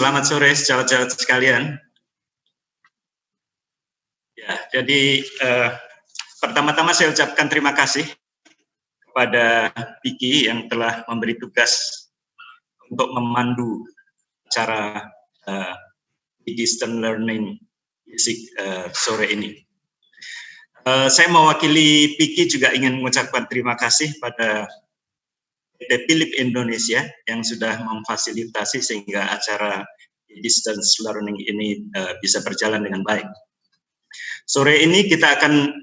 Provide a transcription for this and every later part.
Selamat sore, sahabat-sahabat sekalian. Ya, jadi pertama-tama saya ucapkan terima kasih kepada Vicky yang telah memberi tugas untuk memandu acara Distance Learning Basic sore ini. Saya mewakili Vicky juga ingin mengucapkan terima kasih pada PT Philip Indonesia yang sudah memfasilitasi sehingga acara Distance Learning ini bisa berjalan dengan baik. Sore ini kita akan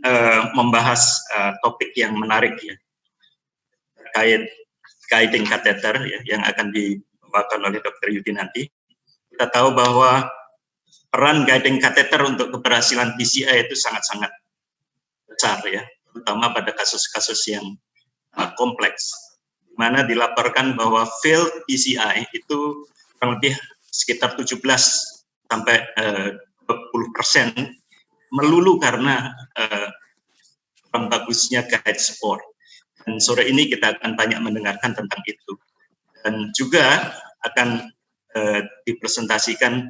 membahas topik yang menarik ya, terkait guiding catheter ya, yang akan dibawakan oleh Dr. Yudi nanti. Kita tahu bahwa peran guiding catheter untuk keberhasilan PCI itu sangat-sangat besar ya, terutama pada kasus-kasus yang kompleks, di mana dilaporkan bahwa failed PCI itu kurang lebih sekitar 17 sampai 20% melulu karena kurang bagusnya guide support. Dan sore ini kita akan banyak mendengarkan tentang itu. Dan juga akan dipresentasikan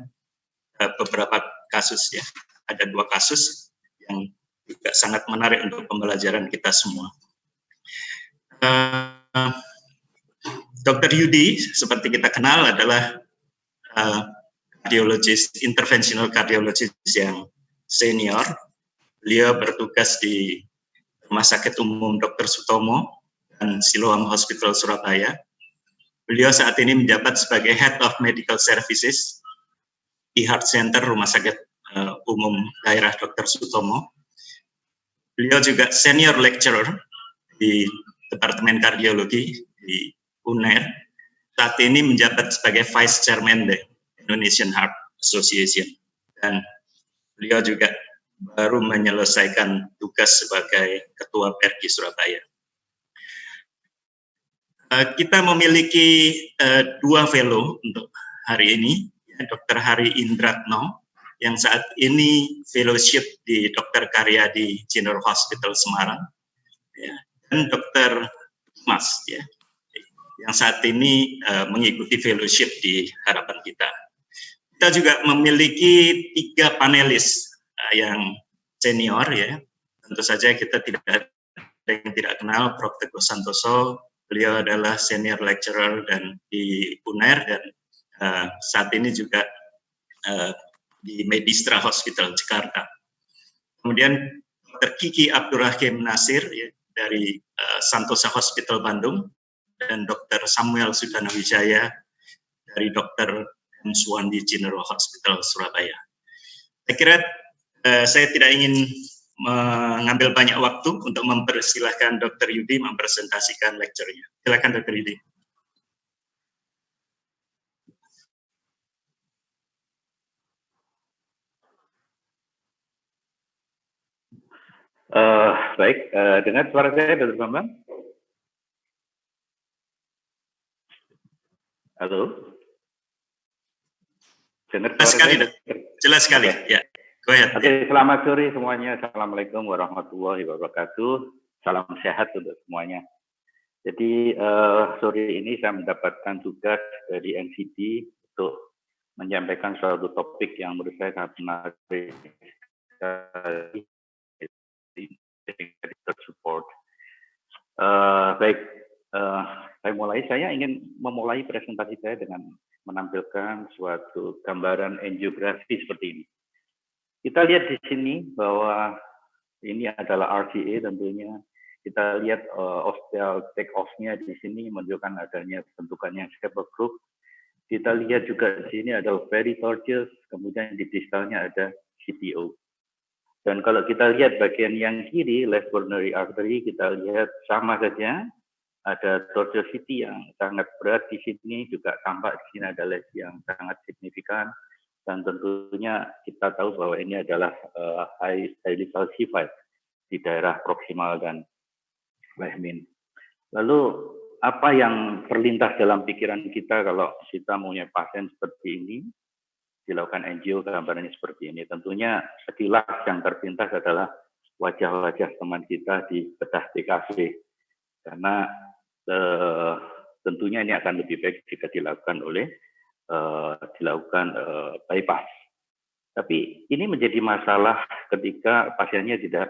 beberapa kasus ya. Ada 2 kasus yang juga sangat menarik untuk pembelajaran kita semua. Dr. Yudi, seperti kita kenal, adalah kardiologis, interventional cardiologist yang senior. Beliau bertugas di Rumah Sakit Umum Dr. Sutomo dan Siloam Hospital Surabaya. Beliau saat ini menjabat sebagai Head of Medical Services di Heart Center Rumah Sakit Umum Daerah Dr. Sutomo. Beliau juga Senior Lecturer di Departemen Kardiologi di UNER. Saat ini menjabat sebagai Vice Chairman the Indonesian Heart Association. Dan beliau juga baru menyelesaikan tugas sebagai Ketua PERKI Surabaya. Kita memiliki 2 fellow untuk hari ini, Dr. Hari Indratno, yang saat ini fellowship di Dr. Karyadi General Hospital Semarang, ya, dan Dr. Mas, ya, yang saat ini mengikuti fellowship di Harapan Kita. Kita juga memiliki 3 panelis yang senior ya. Tentu saja kita tidak ada yang tidak kenal Prof. Teguh Santoso. Beliau adalah senior lecturer dan di UNER dan saat ini juga di Medistra Hospital Jakarta. Kemudian Dr. Kiki Abdurrahim Nasir ya, dari Santosa Hospital Bandung dan Dr. Samuel Sudanawijaya dari Dr. Suwandi General Hospital Surabaya. Saya kira saya tidak ingin mengambil banyak waktu untuk mempersilahkan Dr. Yudi mempresentasikan lecture-nya. Silakan Dr. Yudi. Baik, dengar suara saya, Dr. Bambang? Halo? Dengar suara sekali, saya? Jelas sekali, ya. Go ahead. Oke, selamat sore semuanya. Assalamualaikum warahmatullahi wabarakatuh. Salam sehat untuk semuanya. Jadi, sore ini saya mendapatkan tugas dari NCD untuk menyampaikan suatu topik yang menurut saya sangat menarik. Support. Baik, saya ingin memulai presentasi saya dengan menampilkan suatu gambaran angiografi seperti ini. Kita lihat di sini bahwa ini adalah RCA tentunya. Kita lihat osteal take off-nya di sini menunjukkan adanya bentukan yang stable group. Kita lihat juga di sini ada very tortuous, kemudian di distalnya ada CTO. Dan kalau kita lihat bagian yang kiri, left coronary artery, kita lihat sama saja, ada tortuosity yang sangat berat di sini, juga tampak di sini ada lesi yang sangat signifikan, dan tentunya kita tahu bahwa ini adalah highly calcified di daerah proksimal dan Lehmin. Lalu apa yang terlintas dalam pikiran kita kalau kita punya pasien seperti ini? Dilakukan angio, gambarannya seperti ini. Tentunya sekilas yang terpintas adalah wajah-wajah teman kita di bedah TKV. Karena tentunya ini akan lebih baik jika dilakukan oleh dilakukan bypass. Tapi ini menjadi masalah ketika pasiennya tidak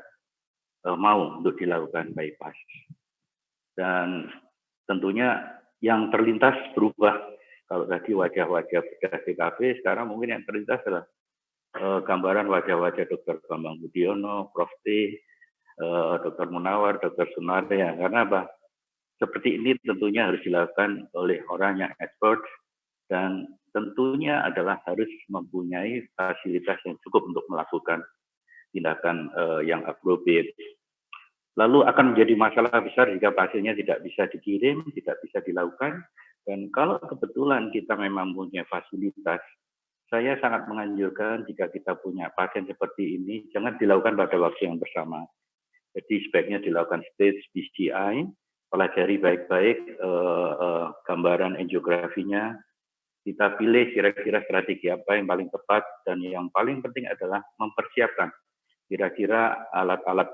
mau untuk dilakukan bypass. Dan tentunya yang terlintas berubah. Kalau tadi wajah-wajah bedah TKP, sekarang mungkin yang terlintas adalah gambaran wajah-wajah Dr. Bambang Budiono, Prof. T, Dr. Munawar, Dr. Sunarya. Karena apa? Seperti ini tentunya harus dilakukan oleh orang yang expert dan tentunya adalah harus mempunyai fasilitas yang cukup untuk melakukan tindakan yang appropriate. Lalu akan menjadi masalah besar jika pasiennya tidak bisa dikirim, tidak bisa dilakukan. Dan kalau kebetulan kita memang punya fasilitas, saya sangat menganjurkan jika kita punya pasien seperti ini, jangan dilakukan pada waktu yang bersama. Jadi sebaiknya dilakukan stage BCI, pelajari baik-baik gambaran angiografinya, kita pilih kira-kira strategi apa yang paling tepat, dan yang paling penting adalah mempersiapkan kira-kira alat-alat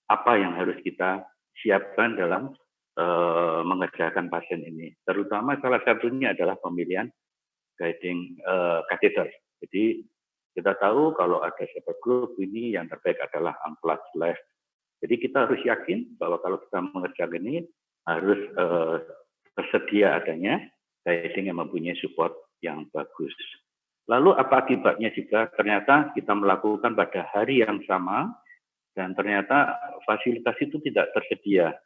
apa yang harus kita siapkan dalam mengerjakan pasien ini. Terutama salah satunya adalah pemilihan guiding catheter. Jadi kita tahu kalau ada support group ini yang terbaik adalah unplugged left. Jadi kita harus yakin bahwa kalau kita mengerjakan ini harus tersedia adanya guiding yang mempunyai support yang bagus. Lalu apa akibatnya jika ternyata kita melakukan pada hari yang sama dan ternyata fasilitas itu tidak tersedia?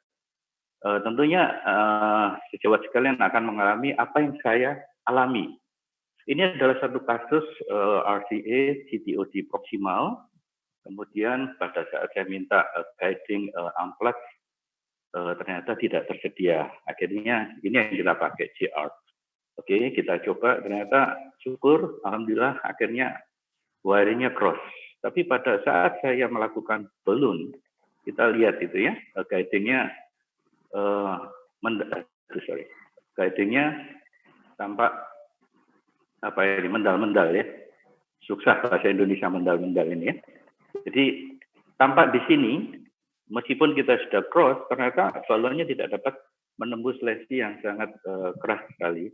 Tentunya sejawat sekalian akan mengalami apa yang saya alami. Ini adalah satu kasus RCA CTOD proximal. Kemudian pada saat saya minta guiding unplugged, ternyata tidak tersedia. Akhirnya ini yang kita pakai JR. Oke, kita coba, ternyata syukur, alhamdulillah akhirnya wiringnya cross. Tapi pada saat saya melakukan balloon, kita lihat itu ya, guidingnya guidingnya tampak apa ya, mendal-mendal ya. Susah bahasa Indonesia mendal-mendal ini ya. Jadi tampak di sini, meskipun kita sudah cross, ternyata balonnya tidak dapat menembus lesi yang sangat keras sekali.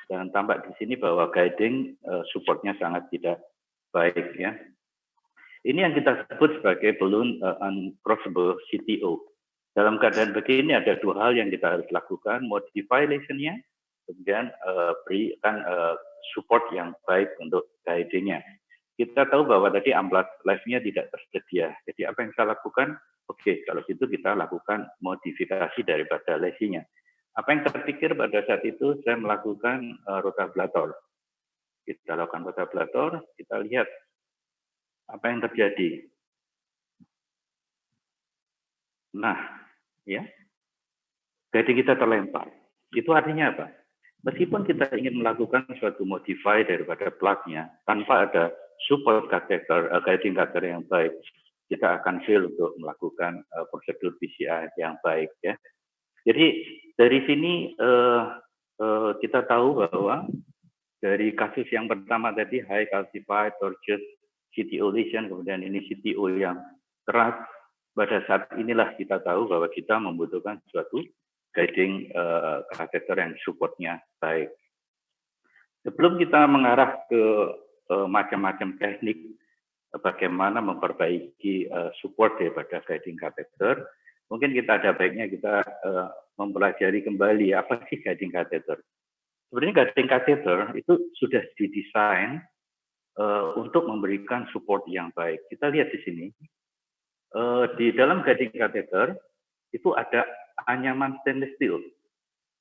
Dan tampak di sini bahwa guiding supportnya sangat tidak baik ya. Ini yang kita sebut sebagai balloon uncrossable CTO. Dalam keadaan begini ada dua hal yang kita harus lakukan, modify lesionnya, kemudian berikan support yang baik untuk guidingnya. Kita tahu bahwa tadi unplugged left-nya tidak tersedia. Jadi apa yang saya lakukan? Oke, kalau gitu kita lakukan modifikasi daripada lesinya. Apa yang terpikir pada saat itu, saya melakukan rotablator. Kita lakukan rotablator, kita lihat apa yang terjadi. Nah, ya, guiding kita terlempar. Itu artinya apa? Meskipun kita ingin melakukan suatu modify daripada plug-nya, tanpa ada support catheter, guiding catheter yang baik, kita akan fail untuk melakukan prosedur PCI yang baik ya. Jadi dari sini kita tahu bahwa dari kasus yang pertama tadi high calcified tortuous CTO lesion, kemudian ini CTO yang keras, pada saat inilah kita tahu bahwa kita membutuhkan suatu guiding catheter yang supportnya baik. Sebelum kita mengarah ke macam-macam teknik bagaimana memperbaiki support daripada guiding catheter, mungkin kita ada baiknya kita mempelajari kembali apa sih guiding catheter. Sebenarnya guiding catheter itu sudah didesain untuk memberikan support yang baik. Kita lihat di sini, di dalam guiding catheter itu ada anyaman stainless steel.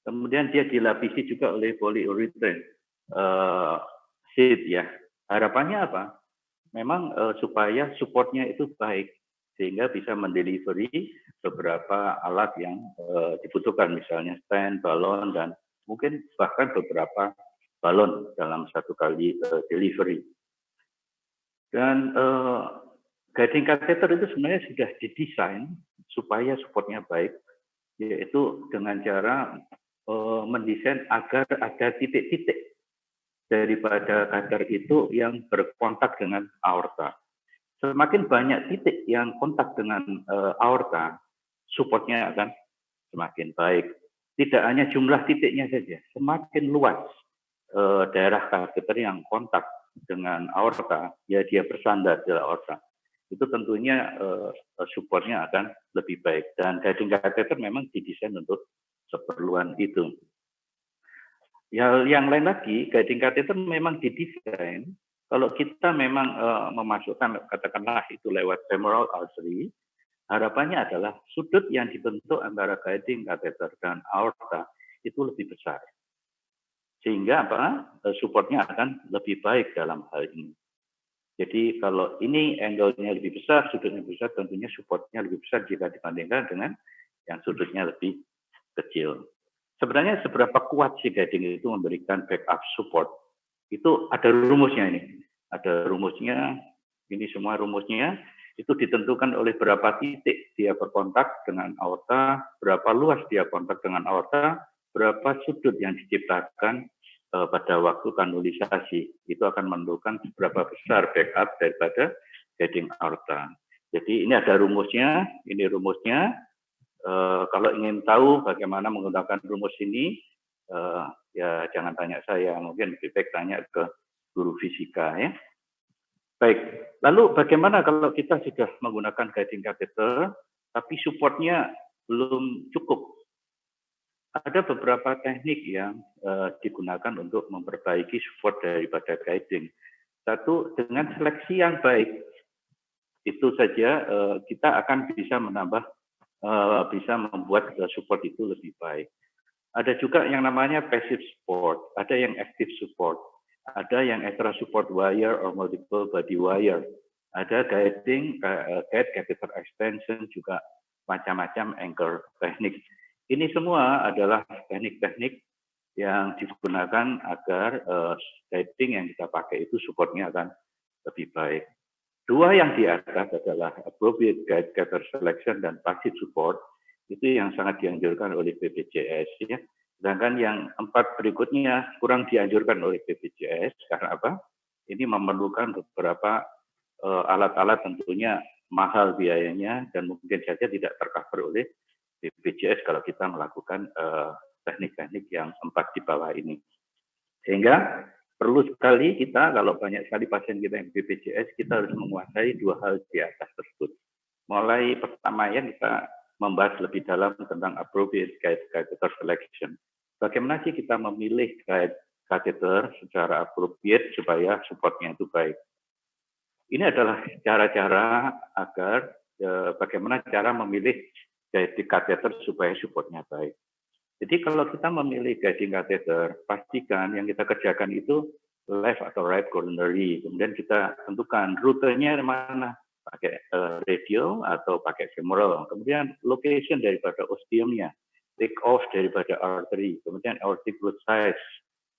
Kemudian dia dilapisi juga oleh polyurethane sheet ya. Harapannya apa? Memang supaya supportnya itu baik sehingga bisa mendelivery beberapa alat yang dibutuhkan, misalnya stand, balon, dan mungkin bahkan beberapa balon dalam satu kali delivery. Dan guiding catheter itu sebenarnya sudah didesain supaya supportnya baik, yaitu dengan cara mendesain agar ada titik-titik daripada catheter itu yang berkontak dengan aorta. Semakin banyak titik yang kontak dengan aorta, supportnya akan semakin baik. Tidak hanya jumlah titiknya saja, semakin luas daerah kateter yang kontak dengan aorta, ya dia bersandar di aorta, itu tentunya supportnya akan lebih baik. Dan guiding catheter memang didesain untuk keperluan itu. Yang lain lagi, guiding catheter memang didesain kalau kita memang memasukkan, katakanlah itu lewat femoral artery, harapannya adalah sudut yang dibentuk antara guiding catheter dan aorta itu lebih besar. Sehingga supportnya akan lebih baik dalam hal ini. Jadi kalau ini angle-nya lebih besar, sudutnya lebih besar, tentunya supportnya lebih besar jika dibandingkan dengan yang sudutnya lebih kecil. Sebenarnya seberapa kuat sih guiding itu memberikan backup support? Itu ada rumusnya ini. Ada rumusnya, ini semua rumusnya, itu ditentukan oleh berapa titik dia berkontak dengan aorta, berapa luas dia kontak dengan aorta, berapa sudut yang diciptakan pada waktu kanulisasi. Itu akan menentukan seberapa besar backup daripada guiding aorta. Jadi ini ada rumusnya, ini rumusnya. Kalau ingin tahu bagaimana menggunakan rumus ini, ya jangan tanya saya, mungkin lebih baik tanya ke guru fisika ya. Baik, lalu bagaimana kalau kita sudah menggunakan guiding catheter, tapi supportnya belum cukup? Ada beberapa teknik yang digunakan untuk memperbaiki support daripada guiding. Satu, dengan seleksi yang baik, itu saja kita akan bisa menambah, bisa membuat support itu lebih baik. Ada juga yang namanya passive support, ada yang active support, ada yang extra support wire or multiple body wire, ada guiding, guide catheter extension, juga macam-macam anchor teknik. Ini semua adalah teknik-teknik yang digunakan agar guiding yang kita pakai itu supportnya akan lebih baik. Dua yang di atas adalah appropriate guide catheter selection dan passive support, itu yang sangat dianjurkan oleh BPJS ya. Sedangkan yang 4 berikutnya kurang dianjurkan oleh BPJS karena apa? Ini memerlukan beberapa alat-alat tentunya mahal biayanya dan mungkin saja tidak tercover oleh BPJS kalau kita melakukan teknik-teknik yang 4 di bawah ini. Sehingga perlu sekali kita, kalau banyak sekali pasien kita yang BPJS, kita harus menguasai 2 hal di atas tersebut. Mulai pertama ya kita membahas lebih dalam tentang appropriate guide catheter selection. Bagaimana sih kita memilih guide catheter secara appropriate supaya supportnya itu baik. Ini adalah cara-cara agar bagaimana cara memilih guiding catheter supaya supportnya baik. Jadi kalau kita memilih guiding catheter, pastikan yang kita kerjakan itu left atau right coronary. Kemudian kita tentukan rutenya mana, pakai radial atau pakai femoral. Kemudian location daripada ostiumnya, take off daripada artery, kemudian aortic root size,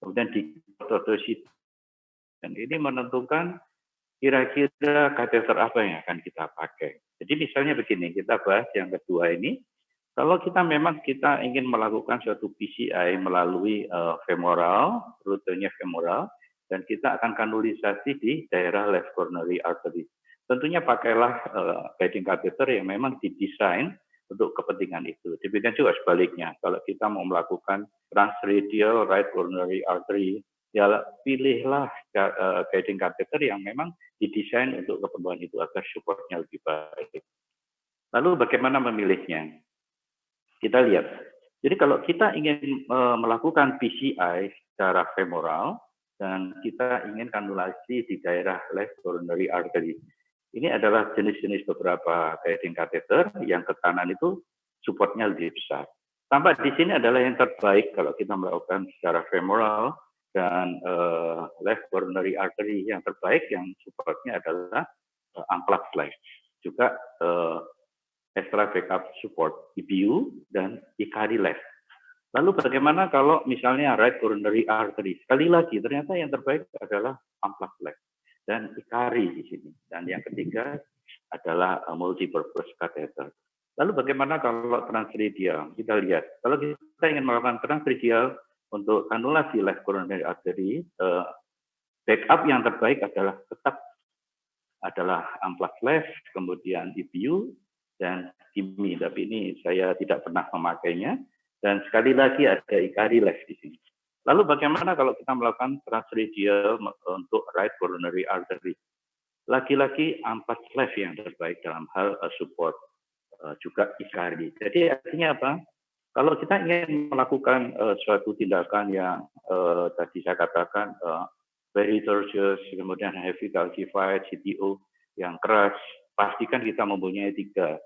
kemudian di orthosis. Dan ini menentukan kira-kira catheter apa yang akan kita pakai. Jadi misalnya begini, kita bahas yang kedua ini. Kalau kita memang kita ingin melakukan suatu PCI melalui femoral, rutenya femoral, dan kita akan kanulisasi di daerah left coronary artery. Tentunya pakailah guiding catheter yang memang didesain untuk kepentingan itu. Demikian juga sebaliknya, kalau kita mau melakukan transradial right coronary artery, ya pilihlah guiding catheter yang memang didesain untuk keperluan itu agar supportnya lebih baik. Lalu bagaimana memilihnya? Kita lihat. Jadi kalau kita ingin melakukan PCI secara femoral dan kita ingin kanulasi di daerah left coronary artery, ini adalah jenis-jenis beberapa guiding catheter yang ke kanan itu supportnya lebih besar. Tambah di sini adalah yang terbaik kalau kita melakukan secara femoral dan left coronary artery, yang terbaik yang supportnya adalah unplugged left. Juga extra backup support IBU dan ICARI left. Lalu bagaimana kalau misalnya right coronary artery? Sekali lagi ternyata yang terbaik adalah unplugged left dan ICARI di sini. Dan yang ketiga adalah multipurpose catheter. Lalu bagaimana kalau transradial? Kita lihat. Kalau kita ingin melakukan transradial untuk kanulasi left coronary artery, backup yang terbaik adalah tetap adalah unplugged left, kemudian IBU dan IMI, tapi ini saya tidak pernah memakainya. Dan sekali lagi ada ICARI left di sini. Lalu bagaimana kalau kita melakukan transradial untuk right coronary artery? Lagi-lagi amplas left yang terbaik dalam hal support juga IKARI. Jadi artinya apa? Kalau kita ingin melakukan suatu tindakan yang tadi saya katakan very tortuous, kemudian heavy calcified, CTO yang keras, pastikan kita mempunyai tiga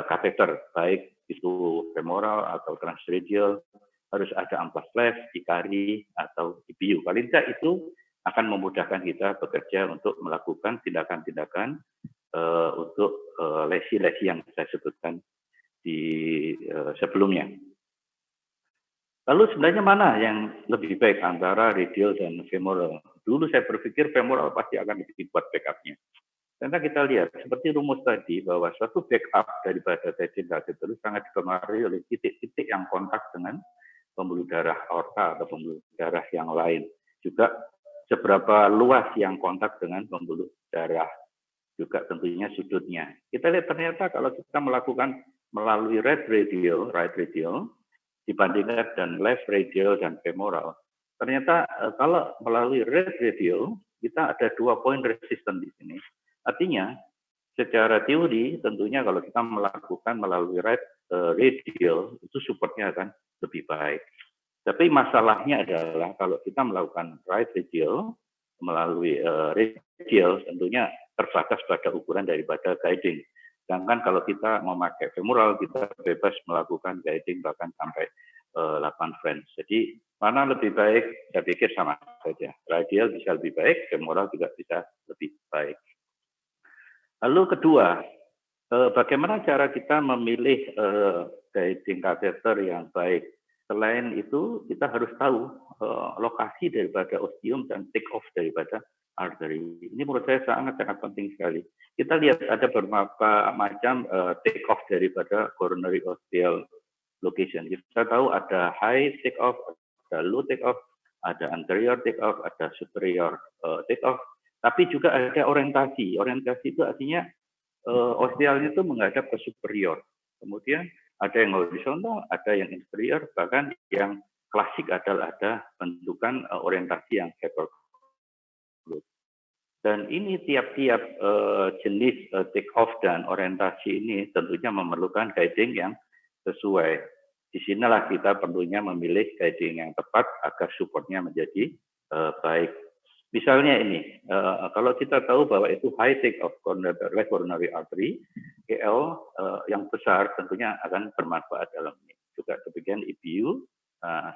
kateter, baik itu femoral atau transradial, harus ada amplas left, IKARI, atau IPU. Paling tidak itu akan memudahkan kita bekerja untuk melakukan tindakan-tindakan untuk lesi-lesi yang saya sebutkan di sebelumnya. Lalu sebenarnya mana yang lebih baik antara radial dan femoral? Dulu saya berpikir femoral pasti akan lebih kuat backupnya. Karena kita lihat seperti rumus tadi bahwa suatu backup daripada guiding catheter itu sangat dipengaruhi oleh titik-titik yang kontak dengan pembuluh darah aorta atau pembuluh darah yang lain. Juga seberapa luas yang kontak dengan pembuluh darah. Juga tentunya sudutnya. Kita lihat ternyata kalau kita melakukan melalui right radial dibandingkan dan left radial dan femoral, ternyata kalau melalui right radial kita ada 2 poin resisten di sini. Artinya secara teori tentunya kalau kita melakukan melalui right radial itu supportnya akan lebih baik. Tapi masalahnya adalah kalau kita melakukan right radial melalui radial tentunya terbatas pada ukuran daripada guiding. Sedangkan kalau kita memakai femoral, kita bebas melakukan guiding bahkan sampai 8 French. Jadi mana lebih baik? Saya pikir sama saja. Radial bisa lebih baik, femoral juga bisa lebih baik. Lalu kedua, bagaimana cara kita memilih guiding catheter yang baik? Selain itu, kita harus tahu lokasi daripada ostium dan take off daripada artery. Ini menurut saya sangat-sangat penting sekali. Kita lihat ada beberapa macam take off daripada coronary ostial location. Kita tahu ada high take off, ada low take off, ada anterior take off, ada superior take off. Tapi juga ada orientasi. Orientasi itu artinya ostialnya itu menghadap ke superior. Kemudian ada yang horizontal, ada yang inferior, bahkan yang klasik adalah ada bentukan orientasi yang hypercube. Dan ini tiap-tiap jenis take off dan orientasi ini tentunya memerlukan guiding yang sesuai. Disinilah kita perlunya memilih guiding yang tepat agar supportnya menjadi baik. Misalnya ini, kalau kita tahu bahwa itu high take off left coronary artery, GL yang besar tentunya akan bermanfaat dalam ini. Juga demikian IPU,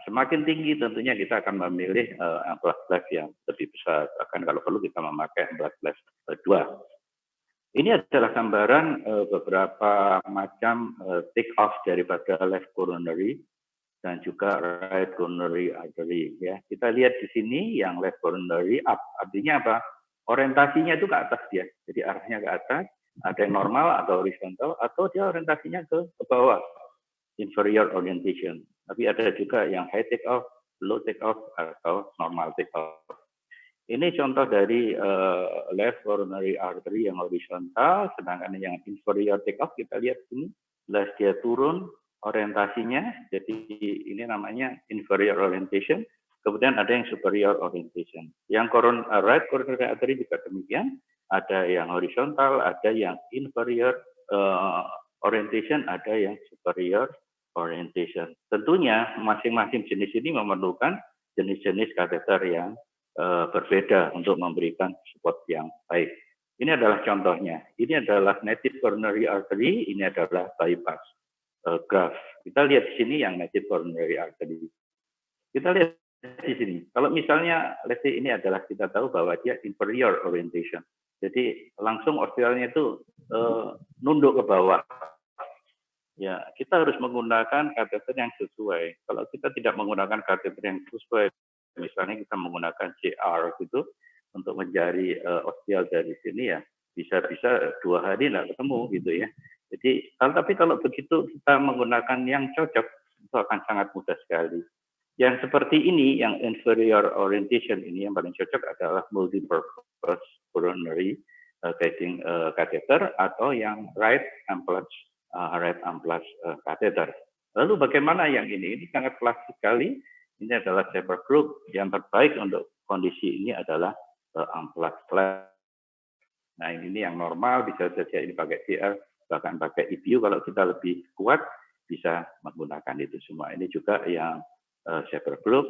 semakin tinggi tentunya kita akan memilih amplas left yang lebih besar. Bahkan kalau perlu kita memakai amplas left 2. Ini adalah gambaran beberapa macam take off daripada left coronary dan juga right coronary artery. Ya, kita lihat di sini yang left coronary up, artinya apa? Orientasinya itu ke atas dia, jadi arahnya ke atas. Ada yang normal atau horizontal, atau dia orientasinya ke bawah, inferior orientation. Tapi ada juga yang high take off, low take off, atau normal take off. Ini contoh dari left coronary artery yang horizontal, sedangkan yang inferior take off kita lihat ini, jelas dia turun orientasinya, jadi ini namanya inferior orientation. Kemudian ada yang superior orientation. Yang right coronary artery juga demikian, ada yang horizontal, ada yang inferior orientation, ada yang superior orientation. Tentunya masing-masing jenis ini memerlukan jenis-jenis kateter yang berbeda untuk memberikan support yang baik. Ini adalah contohnya. Ini adalah native coronary artery, ini adalah bypass graph. Kita lihat di sini yang native coronary artery. Kita lihat di sini. Kalau misalnya, let's say ini adalah kita tahu bahwa dia inferior orientation. Jadi langsung ostialnya itu nunduk ke bawah. Ya, kita harus menggunakan kateter yang sesuai. Kalau kita tidak menggunakan kateter yang sesuai, misalnya kita menggunakan CR gitu untuk mencari ostial dari sini, ya bisa-bisa 2 hari nggak ketemu gitu ya. Jadi, tapi kalau begitu kita menggunakan yang cocok, itu akan sangat mudah sekali. Yang seperti ini, yang inferior orientation ini yang paling cocok adalah multi-purpose coronary guiding catheter atau yang right amplas catheter. Lalu bagaimana yang ini? Ini sangat klasik sekali. ini adalah shaper group yang terbaik untuk kondisi ini adalah unplugged flash. Nah ini yang normal, bisa saja ini pakai JR, bahkan pakai EBU kalau kita lebih kuat bisa menggunakan itu semua. Ini juga yang shaper group.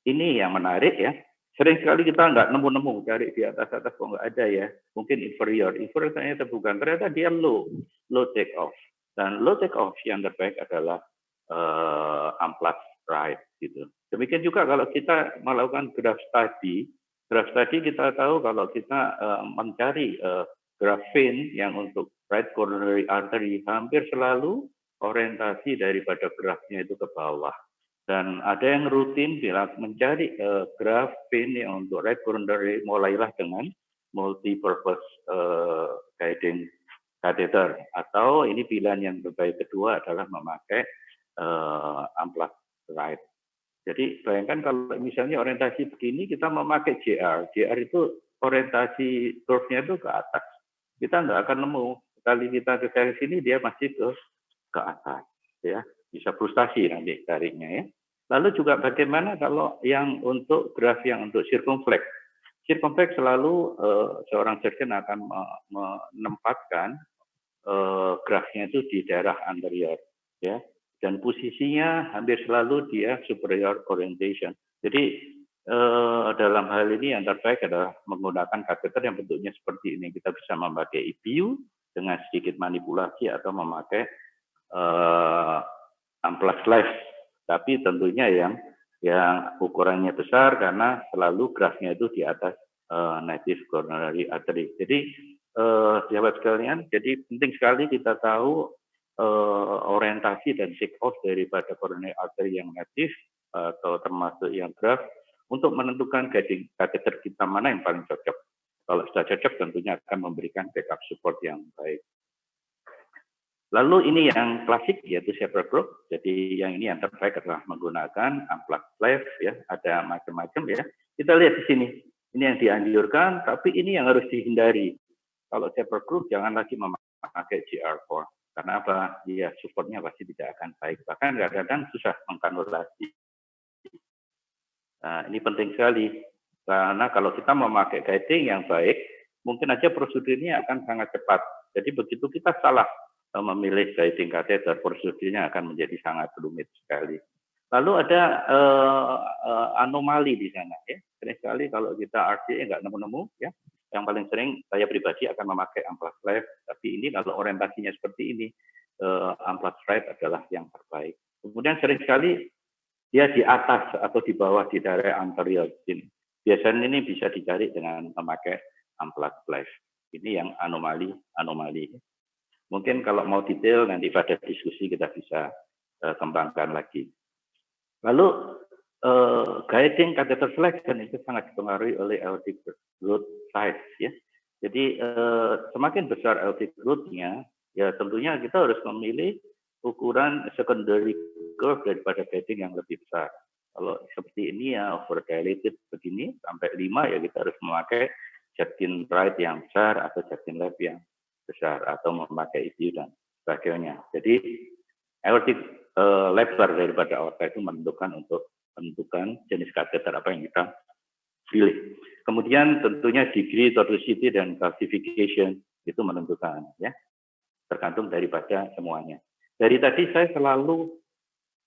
Ini yang menarik ya. Sering sekali kita nggak nemu-nemu, cari di atas-atas kok nggak ada ya. Mungkin inferior ternyata bukan. Ternyata dia low take off. Dan low take off yang terbaik adalah unplugged right gitu. Demikian juga kalau kita melakukan graph study kita tahu kalau kita mencari graph vein yang untuk right coronary artery hampir selalu orientasi daripada grafnya itu ke bawah. Dan ada yang rutin bila mencari graph vein yang untuk right coronary, mulailah dengan multi-purpose guiding catheter, atau ini pilihan yang terbaik kedua adalah memakai unplugged right. Jadi bayangkan kalau misalnya orientasi begini kita memakai JR itu orientasi curve-nya itu ke atas. Kita nggak akan nemu. Kali kita ke sini dia masih ke atas, ya. Bisa frustasi nanti carinya ya. Lalu juga bagaimana kalau yang untuk graf yang untuk circumflex? Circumflex selalu seorang surgeon akan menempatkan grafnya itu di daerah anterior, ya. Dan posisinya hampir selalu dia superior orientation. Jadi dalam hal ini yang terbaik adalah menggunakan kateter yang bentuknya seperti ini. Kita bisa memakai EBU dengan sedikit manipulasi atau memakai unplugged flash. Tapi tentunya yang ukurannya besar karena selalu grafnya itu di atas native coronary artery. Jadi sahabat sekalian, jadi penting sekali kita tahu orientasi dan take off daripada coronary artery yang native atau termasuk yang graf untuk menentukan guiding catheter kita mana yang paling cocok. Kalau sudah cocok tentunya akan memberikan backup support yang baik. Lalu ini yang klasik yaitu shaper group. Jadi yang ini yang terbaik adalah menggunakan unplugged flash ya, ada macam-macam ya. Kita lihat di sini. Ini yang dianjurkan tapi ini yang harus dihindari. Kalau shaper group jangan lagi memakai GR4. Karena apa? Ya, supportnya pasti tidak akan baik. Bahkan kadang-kadang susah mengkanulasi. Nah, ini penting sekali. Karena kalau kita memakai guiding yang baik, mungkin aja prosedurnya akan sangat cepat. Jadi begitu kita salah memilih guiding catheter, prosedurnya akan menjadi sangat rumit sekali. Lalu ada anomali di sana. Ya. Sering sekali kalau kita RCA nggak nemu-nemu, ya. Yang paling sering saya pribadi akan memakai unplugged flash, tapi ini kalau orientasinya seperti ini, unplugged right adalah yang terbaik. Kemudian sering sekali dia di atas atau di bawah di daerah anterior sini. Biasanya ini bisa dicari dengan memakai unplugged flash. Ini yang anomali. Mungkin kalau mau detail nanti pada diskusi kita bisa kembangkan lagi. Lalu guiding catheter selection itu sangat dipengaruhi oleh aortic root size ya. Jadi semakin besar aortic root-nya, ya tentunya kita harus memilih ukuran secondary curve daripada guiding yang lebih besar. Kalau seperti ini ya overdilated begini sampai 5 ya kita harus memakai Judkin right yang besar atau Judkin left yang besar atau memakai EBU dan sebagainya. Jadi aortic lebar daripada aorta itu menentukan jenis kateter apa yang kita pilih. Kemudian tentunya degree tortuosity dan calcification itu menentukan ya, tergantung daripada semuanya. Dari tadi saya selalu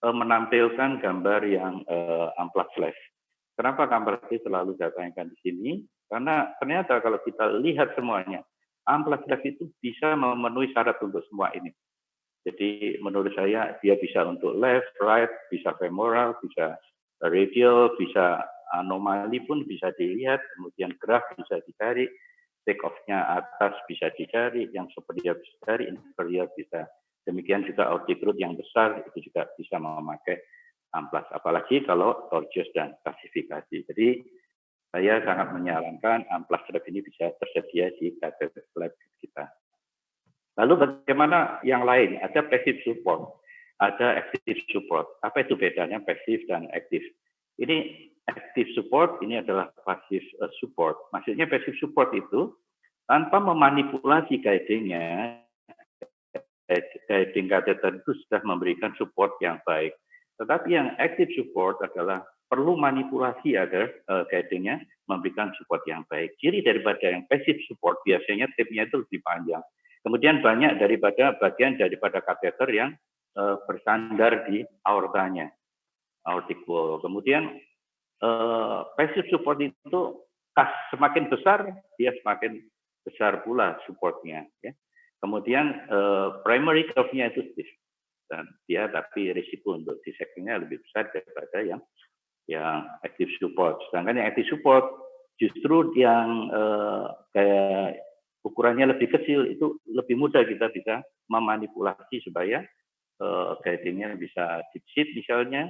menampilkan gambar yang unplugged flash. Kenapa gambar ini selalu saya tanyakan di sini? Karena ternyata kalau kita lihat semuanya, unplugged flash itu bisa memenuhi syarat untuk semua ini. Jadi menurut saya dia bisa untuk left, right, bisa femoral, bisa radial, bisa anomali pun bisa dilihat, kemudian graf bisa dicari, take off-nya atas bisa dicari, yang superior bisa dicari, inferior bisa. Demikian juga aortic root yang besar itu juga bisa memakai unplugged, apalagi kalau tortuous dan klasifikasi. Jadi saya sangat menyarankan unplugged strap ini bisa tersedia di catheter lab kita. Lalu bagaimana yang lain? Ada passive support, ada active support. Apa itu bedanya passive dan active? Ini active support, ini adalah passive support. Maksudnya passive support itu tanpa memanipulasi guiding-nya, guiding catheter itu sudah memberikan support yang baik. Tetapi yang active support adalah perlu manipulasi agar guidingnya memberikan support yang baik. Ciri daripada yang passive support biasanya tipnya itu lebih panjang. Kemudian banyak daripada kateter yang bersandar di aortanya, aortic wall. Kemudian passive support itu semakin besar, dia semakin besar pula supportnya. Ya. Kemudian primary curve-nya itu stiff. Dan dia tapi risiko untuk disectionnya lebih besar daripada yang active support. Sedangkan yang active support justru yang kayak ukurannya lebih kecil itu lebih mudah kita bisa memanipulasi supaya guidingnya bisa deep seat misalnya,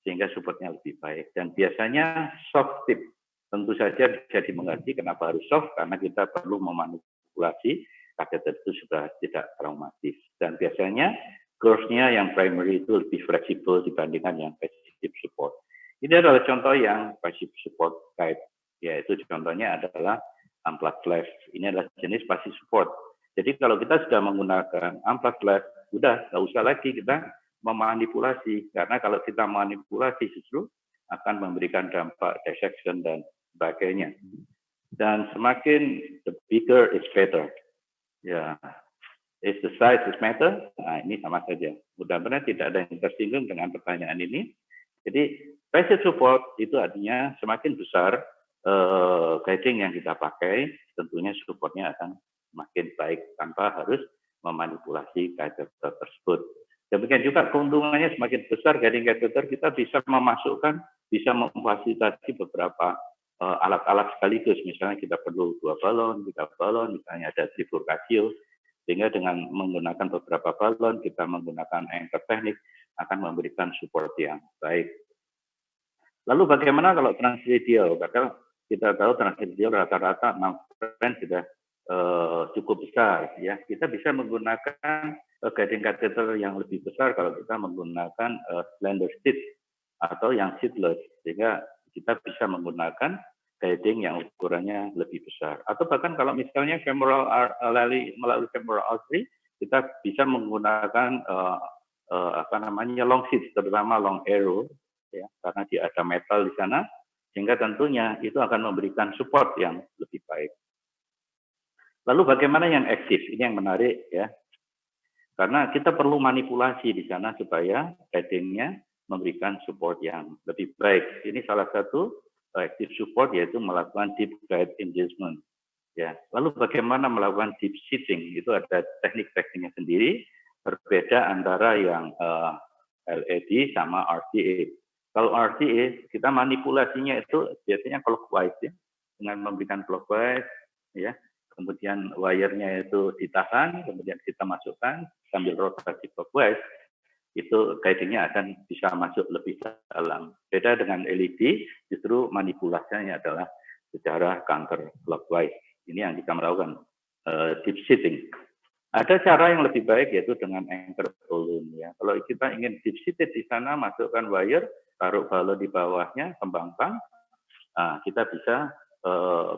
sehingga supportnya lebih baik. Dan biasanya soft tip, tentu saja bisa dimengerti kenapa harus soft, karena kita perlu memanipulasi kateter itu sudah tidak traumatis. Dan biasanya curve-nya yang primary itu lebih fleksibel dibandingkan yang passive support. Ini adalah contoh yang passive support guide, yaitu contohnya adalah unplugged left. Ini adalah jenis passive support. Jadi kalau kita sudah menggunakan unplugged left, udah nggak usah lagi kita memanipulasi, karena kalau kita manipulasi justru akan memberikan dampak dissection dan sebagainya. Dan semakin the bigger is better. Ya, is the size is matter. Nah, ini sama saja. Mudah-mudahan tidak ada yang tersinggung dengan pertanyaan ini. Jadi passive support itu artinya semakin besar guiding yang kita pakai, tentunya supportnya akan semakin baik tanpa harus memanipulasi catheter tersebut. Demikian juga keuntungannya semakin besar guiding catheter, kita bisa memasukkan, bisa memfasilitasi beberapa alat-alat sekaligus. Misalnya kita perlu 2 balon, 3 balon, misalnya ada trifurcatio, sehingga dengan menggunakan beberapa balon, kita menggunakan anchor teknik akan memberikan support yang baik. Lalu bagaimana kalau transradial? Karena kita tahu transradial rata-rata 6 sudah cukup besar, ya. Kita bisa menggunakan guiding catheter yang lebih besar kalau kita menggunakan slender seat atau yang seatless, sehingga kita bisa menggunakan guiding yang ukurannya lebih besar. Atau bahkan kalau misalnya femoral melalui femoral artery, kita bisa menggunakan long seat, terutama long arrow, ya, karena dia ada metal di sana, sehingga tentunya itu akan memberikan support yang lebih baik. Lalu bagaimana yang aktif? Ini yang menarik, ya. Karena kita perlu manipulasi di sana supaya guidingnya memberikan support yang lebih baik. Ini salah satu active support, yaitu melakukan deep guide engagement. Ya. Lalu bagaimana melakukan deep seating? Itu ada teknik-tekniknya sendiri, berbeda antara yang LED sama RTA. Kalau RTA, kita manipulasinya itu biasanya clockwise, ya, dengan memberikan clockwise, ya. Kemudian wire-nya itu ditahan, kemudian kita masukkan sambil rotasi clockwise, itu guiding-nya akan bisa masuk lebih dalam. Beda dengan LED, justru manipulasinya adalah secara counter clockwise. Ini yang kita melakukan deep seating. Ada cara yang lebih baik, yaitu dengan anchor balloon, ya. Kalau kita ingin deep seated di sana, masukkan wire, taruh balon di bawahnya, kembangkan, kita bisa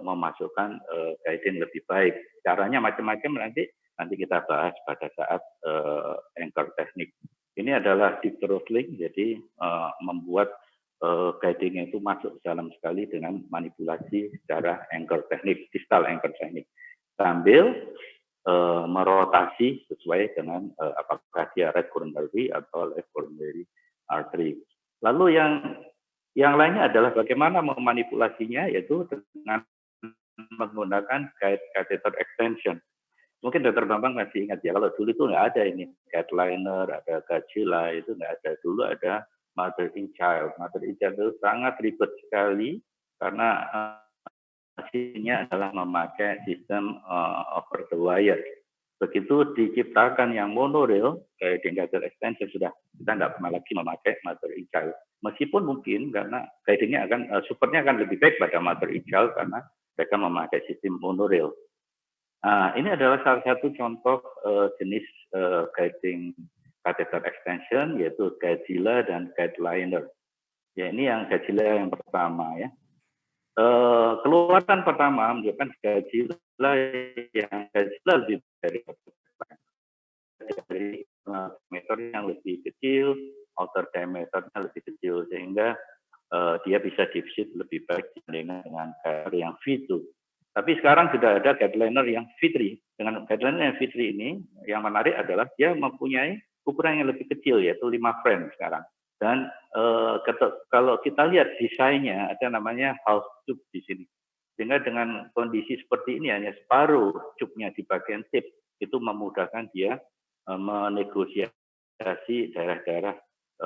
memasukkan guiding lebih baik. Caranya macam-macam, nanti kita bahas pada saat anchor teknik. Ini adalah deep throttling, jadi membuat guidingnya itu masuk dalam sekali dengan manipulasi secara anchor teknik, distal anchor teknik, sambil merotasi sesuai dengan apakah dia right coronary atau left coronary artery. Lalu yang lainnya adalah bagaimana memanipulasinya, yaitu dengan menggunakan guide catheter extension. Mungkin Dr. Bambang masih ingat, ya, kalau dulu itu nggak ada ini guide liner, ada Gagila, itu nggak ada. Dulu ada mother in child. Mother in child itu sangat ribet sekali karena hasilnya adalah memakai sistem over the wire. Begitu diciptakan yang monorail, kayak catheter extension, sudah kita nggak pernah lagi memakai mother in child. Meskipun mungkin karena guidingnya akan supportnya akan lebih baik pada mother in child karena mereka memakai sistem monorail. Ini adalah salah satu contoh jenis guiding catheter extension, yaitu Gagila dan guide liner. Ya, ini yang Gagila yang pertama, ya. Keluaran pertama menunjukkan Gagila lebih dari meter yang lebih kecil, outer diameternya lebih kecil, sehingga dia bisa defisit lebih baik dibandingkan dengan guideliner yang V2. Tapi sekarang sudah ada guideliner yang V3. Dengan guideliner yang V3 ini, yang menarik adalah dia mempunyai ukuran yang lebih kecil, yaitu 5 frame sekarang. Dan kalau kita lihat desainnya, ada namanya house tube di sini. Sehingga dengan kondisi seperti ini, hanya separuh tube-nya di bagian tip, itu memudahkan dia menegosiasi daerah-daerah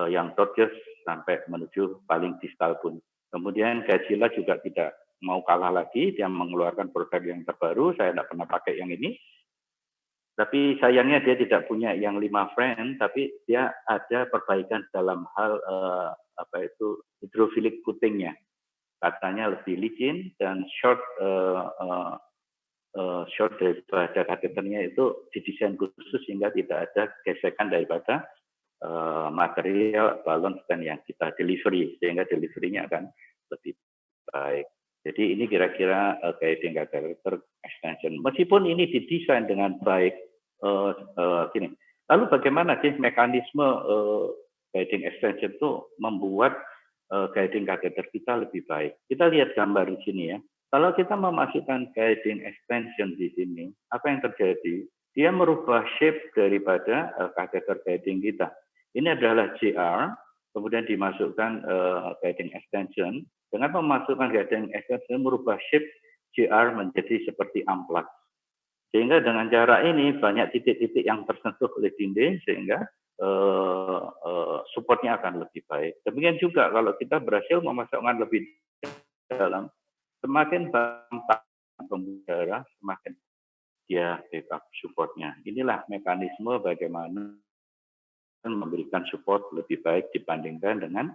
yang tortuous sampai menuju paling distal pun. Kemudian Godzilla juga tidak mau kalah lagi, dia mengeluarkan produk yang terbaru, saya tidak pernah pakai yang ini. Tapi sayangnya dia tidak punya yang 5 frame, tapi dia ada perbaikan dalam hal hidrofilik coatingnya. Katanya lebih licin dan short daripada kateternya itu didesain khusus sehingga tidak ada gesekan daripada material balon stand yang kita delivery, sehingga deliverynya akan lebih baik. Jadi ini kira-kira guiding catheter extension. Meskipun ini didesain dengan baik, gini. Lalu bagaimana sih mekanisme guiding extension itu membuat guiding catheter kita lebih baik? Kita lihat gambar di sini ya. Kalau kita memasukkan guiding extension di sini, apa yang terjadi? Dia merubah shape daripada catheter guiding kita. Ini adalah JR, kemudian dimasukkan guiding extension. Dengan memasukkan guiding extension, merubah shape JR menjadi seperti amplas. Sehingga dengan cara ini banyak titik-titik yang tersentuh oleh dinding, sehingga supportnya akan lebih baik. Demikian juga kalau kita berhasil memasukkan lebih dalam, semakin banyak pembuluh darah, semakin dia backup supportnya. Inilah mekanisme bagaimana memberikan support lebih baik dibandingkan dengan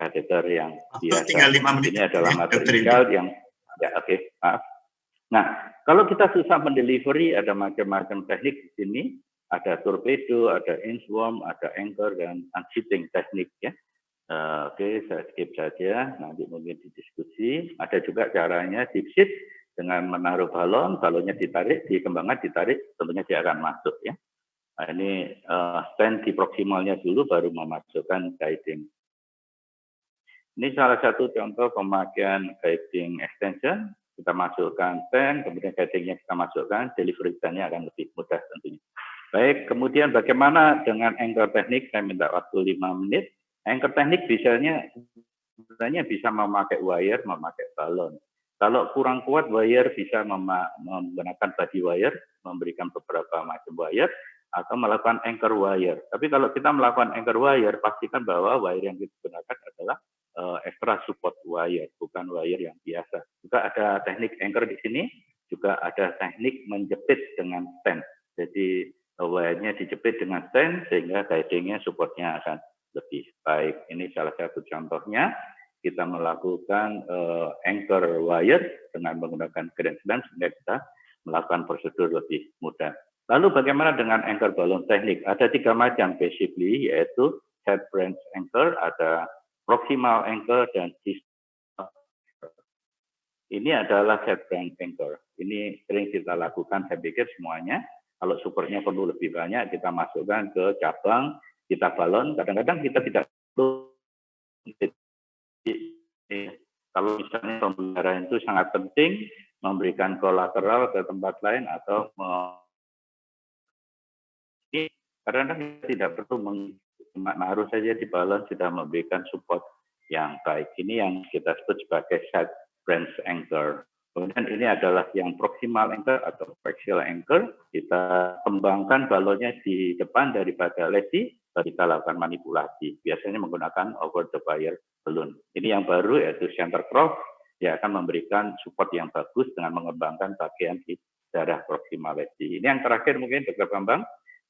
kateter yang biasa. Tinggal 5 menit. Ini adalah material yang maaf. Nah, kalau kita susah mendelivery, ada macam-macam teknik di sini. Ada torpedo, ada inchworm, ada anchor, dan unseating teknik ya. Saya skip saja, nanti mungkin didiskusi. Ada juga caranya deep seat dengan menaruh balon, balonnya ditarik, dikembangkan, ditarik, tentunya dia akan masuk ya. Nah, ini stand di proximalnya dulu, baru memasukkan guiding. Ini salah satu contoh pemakaian guiding extension. Kita masukkan stand, kemudian guidingnya kita masukkan, delivery stand-nya akan lebih mudah tentunya. Baik, kemudian bagaimana dengan anchor teknik? Saya minta waktu 5 menit. Anchor teknik sebenarnya bisa memakai wire, memakai balon. Kalau kurang kuat wire bisa menggunakan body wire, memberikan beberapa macam wire, atau melakukan anchor wire. Tapi kalau kita melakukan anchor wire, pastikan bahwa wire yang kita gunakan adalah extra support wire, bukan wire yang biasa. Juga ada teknik anchor di sini, juga ada teknik menjepit dengan stand. Jadi wire-nya dijepit dengan stand sehingga guiding-nya supportnya akan lebih baik. Ini salah satu contohnya. Kita melakukan anchor wire dengan menggunakan grand slam sehingga kita melakukan prosedur lebih mudah. Lalu bagaimana dengan anchor balon teknik? Ada 3 macam basically, yaitu head branch anchor, ada proximal anchor, dan distal. Ini adalah head branch anchor. Ini sering kita lakukan, saya pikir semuanya. Kalau supportnya perlu lebih banyak, kita masukkan ke cabang, kita balon. Kadang-kadang kita tidak perlu. Kalau misalnya pembelajaran itu sangat penting, memberikan kolateral ke tempat lain atau karena kita tidak perlu menaruh saja di balon sudah memberikan support yang baik. Ini yang kita sebut sebagai side branch anchor. Kemudian ini adalah yang proximal anchor atau axial anchor. Kita kembangkan balonnya di depan daripada lesi, kita lakukan manipulasi. Biasanya menggunakan over the wire balloon. Ini yang baru yaitu center cross. Dia akan memberikan support yang bagus dengan mengembangkan bagian di daerah proximal lesi. Ini yang terakhir mungkin Dr. Bambang.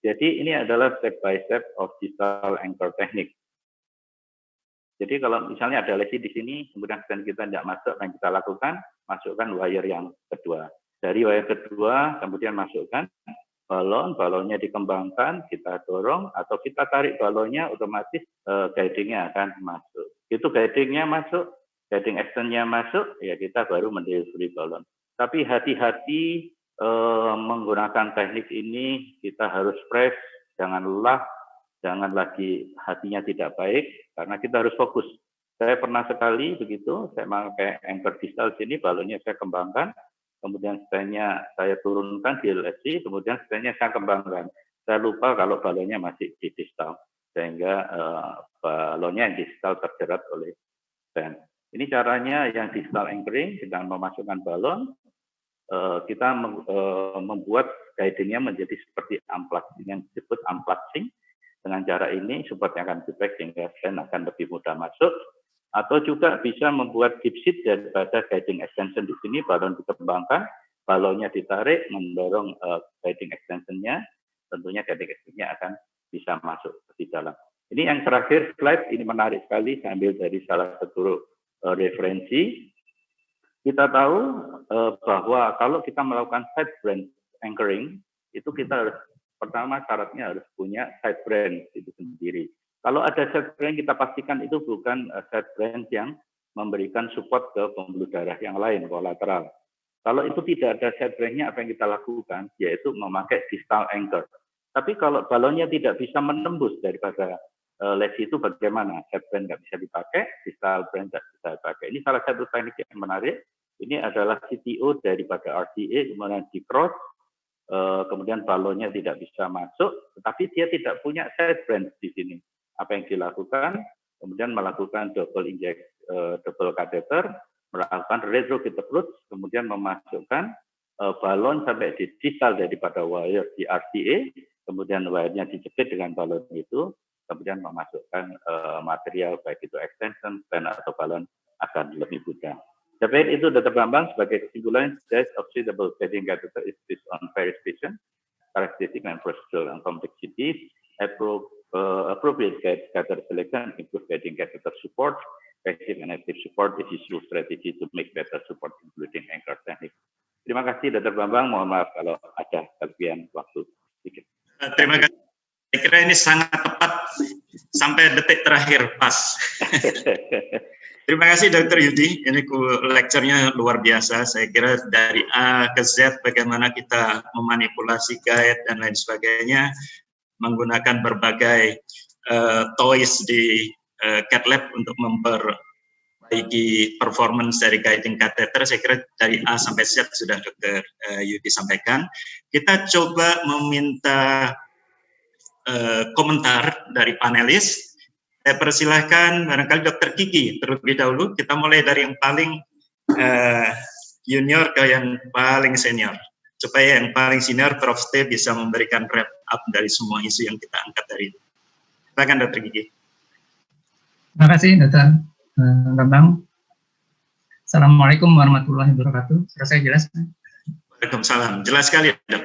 Jadi ini adalah step by step of distal anchor technique. Jadi kalau misalnya ada lesi di sini, kemudian stand kita tidak masuk, yang kita lakukan, masukkan wire yang kedua. Dari wire kedua, kemudian masukkan balon, balonnya dikembangkan, kita dorong, atau kita tarik balonnya, otomatis guiding-nya akan masuk. Itu guiding-nya masuk, guiding extension-nya masuk, ya kita baru mendelivery balon. Tapi hati-hati menggunakan teknik ini, kita harus fresh, jangan lelah, jangan lagi hatinya tidak baik, karena kita harus fokus. Saya pernah sekali begitu, saya pakai anchor distal sini, balonnya saya kembangkan, kemudian setelahnya saya turunkan di LSC, kemudian setelahnya saya kembangkan. Saya lupa kalau balonnya masih di distal, sehingga balonnya yang distal terjerat oleh stand. Ini caranya yang distal anchoring, sedang memasukkan balon, kita membuat guidingnya menjadi seperti unplugging, yang disebut unplugging. Dengan cara ini supportnya akan feedback sehingga stand akan lebih mudah masuk. Atau juga bisa membuat deep seat daripada guiding extension di sini, balon dikembangkan, balonnya ditarik, mendorong guiding extensionnya, tentunya guiding extensionnya akan bisa masuk di dalam. Ini yang terakhir slide, ini menarik sekali, saya ambil dari salah satu referensi. Kita tahu bahwa kalau kita melakukan side branch anchoring, itu kita harus, pertama syaratnya harus punya side branch itu sendiri. Kalau ada side branch, kita pastikan itu bukan side branch yang memberikan support ke pembuluh darah yang lain, kolateral. Kalau itu tidak ada side branch-nya, apa yang kita lakukan? Yaitu memakai distal anchor. Tapi kalau balonnya tidak bisa menembus daripada lesi itu bagaimana? Side branch nggak bisa dipakai, distal branch nggak bisa dipakai. Ini salah satu teknik yang menarik. Ini adalah CTO daripada RDA, kemudian di cross, kemudian balonnya tidak bisa masuk, tetapi dia tidak punya side branch di sini. Apa yang dilakukan? Kemudian melakukan double catheter, melakukan retrograde approach, kemudian memasukkan balon sampai di distal daripada wire di RCA, kemudian wire-nya dijepit dengan balon itu, kemudian memasukkan material baik itu extension, pen atau balon akan lebih mudah. Tapi itu Dr. Bambang sebagai kesimpulan, size of suitable guiding catheter is based on various patient characteristic and procedural and complexity. Appropriate catheter selection, improve guiding catheter support, passive and active support is useful strategy to make better support including anchor technique. Terima kasih Dr. Bambang, mohon maaf kalau ada kelebihan waktu sedikit. Terima kasih. Saya kira ini sangat tepat sampai detik terakhir pas. Terima kasih Dr. Yudi, ini lecture-nya luar biasa. Saya kira dari A ke Z bagaimana kita memanipulasi guide dan lain sebagainya, menggunakan berbagai toys di cath lab untuk memperbaiki performance dari guiding catheter. Saya kira dari A sampai Z sudah Dr. Yudi sampaikan. Kita coba meminta komentar dari panelis. Saya persilahkan barangkali Dr. Kiki terlebih dahulu. Kita mulai dari yang paling junior ke yang paling senior. Supaya yang paling senior, Prof. T, bisa memberikan wrap up dari semua isu yang kita angkat dari ini. Silakan Dr. Kiki. Terima kasih Dr. Bambang. Assalamualaikum warahmatullahi wabarakatuh. Sudah saya jelas? Waalaikumsalam. Jelas sekali, Dok.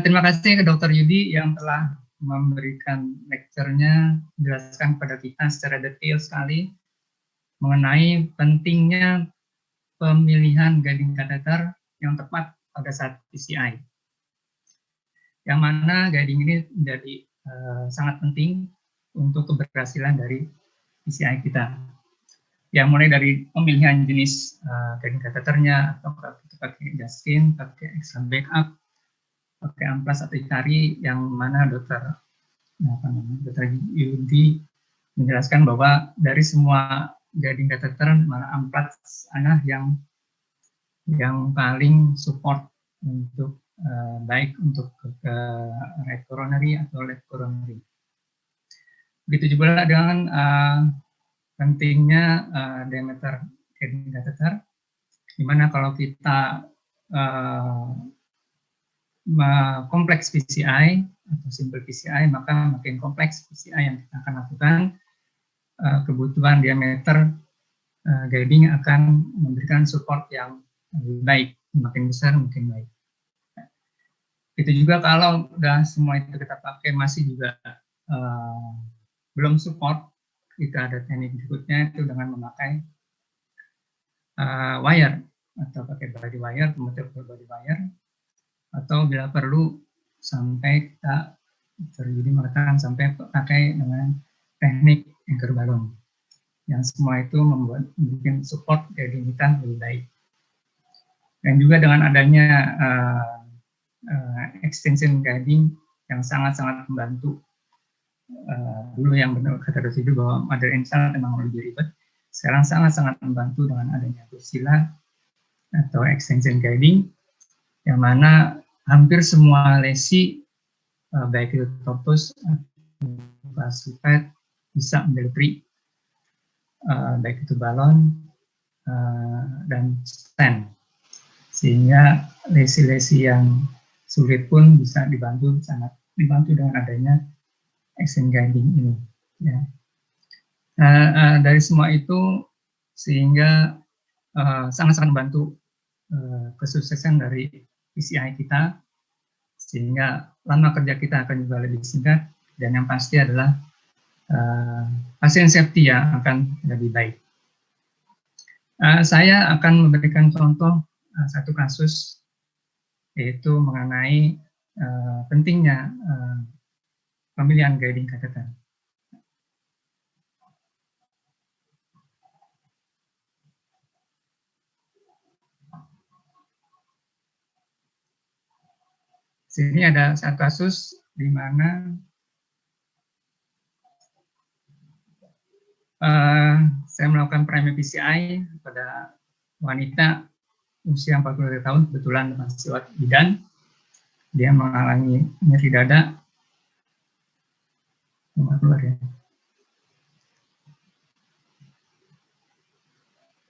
Terima kasih ke Dr. Yudi yang telah memberikan lecture-nya, menjelaskan kepada kita secara detail sekali mengenai pentingnya pemilihan guiding catheter yang tepat pada saat PCI. Yang mana guiding ini menjadi sangat penting untuk keberhasilan dari PCI kita. Yang mulai dari pemilihan jenis guiding catheternya, atau kita pakai Jaskin, pakai external backup, pakai amplas atau Ikari, yang mana Dr. Yudi menjelaskan bahwa dari semua guiding catheter malah amplas adalah yang paling support untuk baik untuk ke right coronary atau left coronary. Begitu juga dengan pentingnya diameter guiding catheter, di mana kalau kita kompleks PCI atau simple PCI, maka makin kompleks PCI yang kita akan lakukan, kebutuhan diameter guiding akan memberikan support yang lebih baik, makin besar makin baik. Itu juga kalau udah semua itu kita pakai masih juga belum support, kita ada teknik berikutnya itu dengan memakai wire atau pakai body wire, kemudian body wire, atau bila perlu sampai kita terjadi mengatakan sampai pakai dengan teknik anchor balon, yang semua itu membuat support guiding kita lebih baik. Dan juga dengan adanya extension guiding yang sangat-sangat membantu dulu yang benar kata Dr. Yudy bahwa Mother and Child memang lebih ribet. Sekarang sangat-sangat membantu dengan adanya Kursila atau extension guiding, yang mana hampir semua lesi baik itu Topos, Classified bisa mendelivery baik itu balon dan stand, sehingga lesi-lesi yang sulit pun bisa dibantu, sangat dibantu dengan adanya action guiding ini. Ya. Dari semua itu sehingga sangat-sangat membantu kesuksesan dari PCI kita, sehingga lama kerja kita akan juga lebih singkat, dan yang pasti adalah pasien safety yang akan lebih baik. Saya akan memberikan contoh satu kasus, yaitu mengenai pentingnya pemilihan guiding catheter. Sini ada satu kasus di mana saya melakukan primary PCI pada wanita usia 42 tahun, kebetulan masih lewat bidan. Dia mengalami nyeri dada. Keluar ya.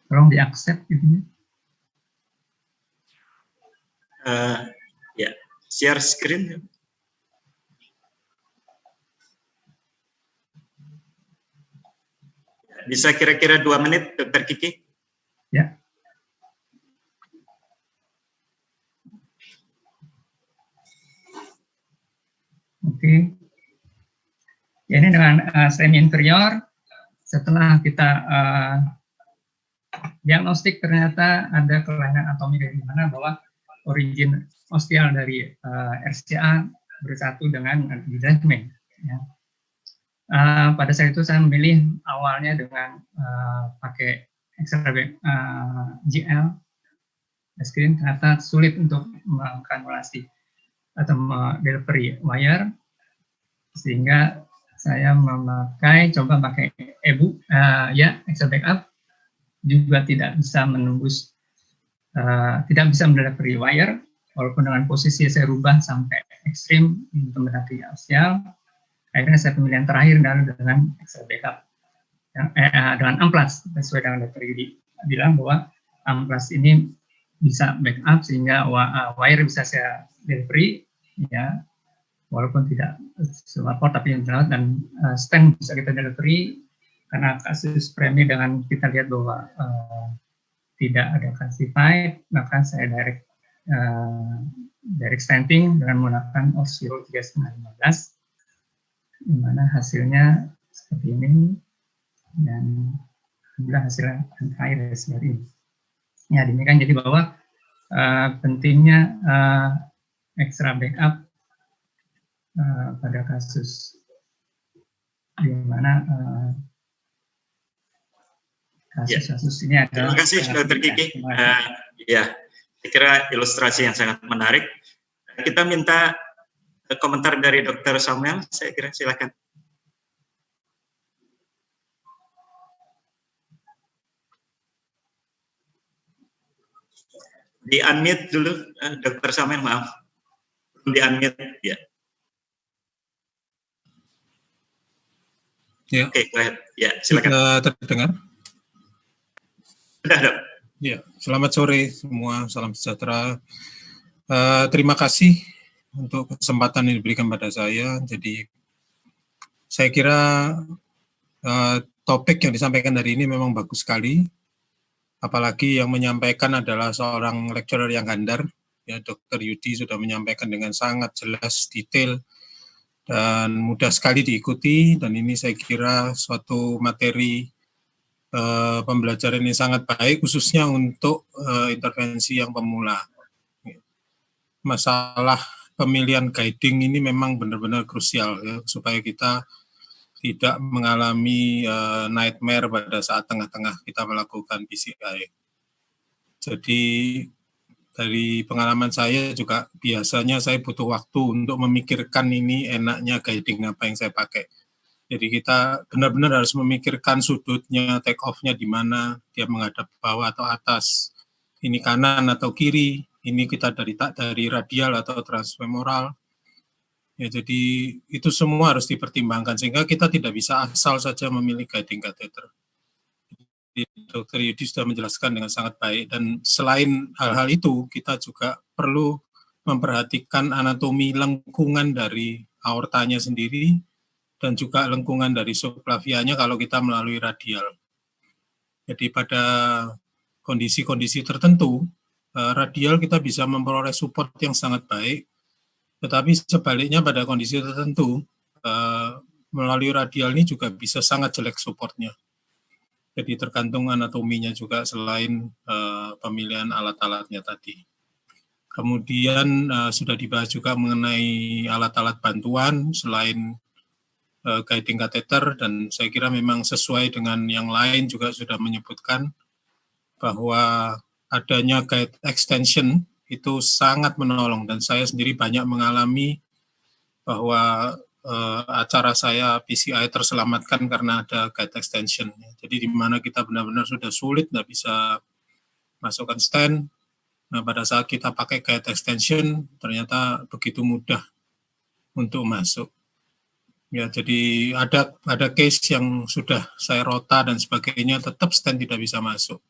Tolong di-accept gitu. Ya, share screen. Bisa kira-kira 2 menit, Dr. Kiki? Ya. Oke. Ya, ini dengan semi inferior. Setelah kita diagnostik, ternyata ada kelainan anatomi dari mana bahwa origin ostial dari RCA bersatu dengan detachment. Ya. Pada saat itu saya memilih awalnya dengan pakai GL screen, ternyata sulit untuk mengkanulasi atau delivery wire, sehingga saya coba pakai EBU, ya XL backup, juga tidak bisa menembus, tidak bisa mendelivery wire, walaupun dengan posisi saya rubah sampai ekstrim untuk mendaki axial. Akhirnya saya pemilihan terakhir dengan XL backup, dengan amplas, sesuai dengan Dr. Yudy bilang bahwa amplas ini bisa backup sehingga wire bisa saya delivery, ya, walaupun tidak support tapi yang jelas, dan stand bisa kita delivery karena kasus premi dengan kita lihat bahwa tidak ada calcified, maka saya direct standing dengan menggunakan Oscillo 3,15, di mana hasilnya seperti ini, dan alhamdulillah hasilnya terakhir seperti ini. Ya, demikian jadi bahwa pentingnya extra backup pada kasus di mana kasus-kasus ini adalah. Terima kasih Dr. Kiki. Ya, saya kira ilustrasi yang sangat menarik. Kita minta komentar dari Dr. Samuel, saya kira, silakan. Di unmute dulu, Dr. Samuel, maaf. Di unmute, ya. Ya. Oke, go ahead. Ya, silakan. Sudah terdengar? Sudah, Dok. Ya, selamat sore semua, salam sejahtera. Terima kasih untuk kesempatan yang diberikan pada saya. Jadi, saya kira topik yang disampaikan hari ini memang bagus sekali. Apalagi yang menyampaikan adalah seorang lecturer yang handal, ya, Dr. Yudy sudah menyampaikan dengan sangat jelas, detail, dan mudah sekali diikuti. Dan ini saya kira suatu materi pembelajaran ini sangat baik, khususnya untuk intervensi yang pemula. Masalah pemilihan guiding ini memang benar-benar krusial, ya, supaya kita tidak mengalami nightmare pada saat tengah-tengah kita melakukan PCI. Jadi dari pengalaman saya juga biasanya saya butuh waktu untuk memikirkan ini enaknya guiding apa yang saya pakai. Jadi kita benar-benar harus memikirkan sudutnya, take off-nya di mana, dia menghadap bawah atau atas, ini kanan atau kiri, ini kita dari radial atau transfemoral. Ya, jadi itu semua harus dipertimbangkan sehingga kita tidak bisa asal saja memilih guiding catheter. Dr. Yudi sudah menjelaskan dengan sangat baik, dan selain hal-hal itu kita juga perlu memperhatikan anatomi lengkungan dari aortanya sendiri dan juga lengkungan dari subclavianya kalau kita melalui radial. Jadi pada kondisi-kondisi tertentu, radial kita bisa memperoleh support yang sangat baik, tetapi sebaliknya pada kondisi tertentu, melalui radial ini juga bisa sangat jelek supportnya. Jadi tergantung anatominya juga selain pemilihan alat-alatnya tadi. Kemudian sudah dibahas juga mengenai alat-alat bantuan selain guiding catheter, dan saya kira memang sesuai dengan yang lain juga sudah menyebutkan bahwa adanya guide extension itu sangat menolong, dan saya sendiri banyak mengalami bahwa acara saya PCI terselamatkan karena ada guide extension. Jadi di mana kita benar-benar sudah sulit, nggak bisa masukkan stent. Nah, pada saat kita pakai guide extension, ternyata begitu mudah untuk masuk. Ya, jadi ada case yang sudah saya rota dan sebagainya, tetap stent tidak bisa masuk.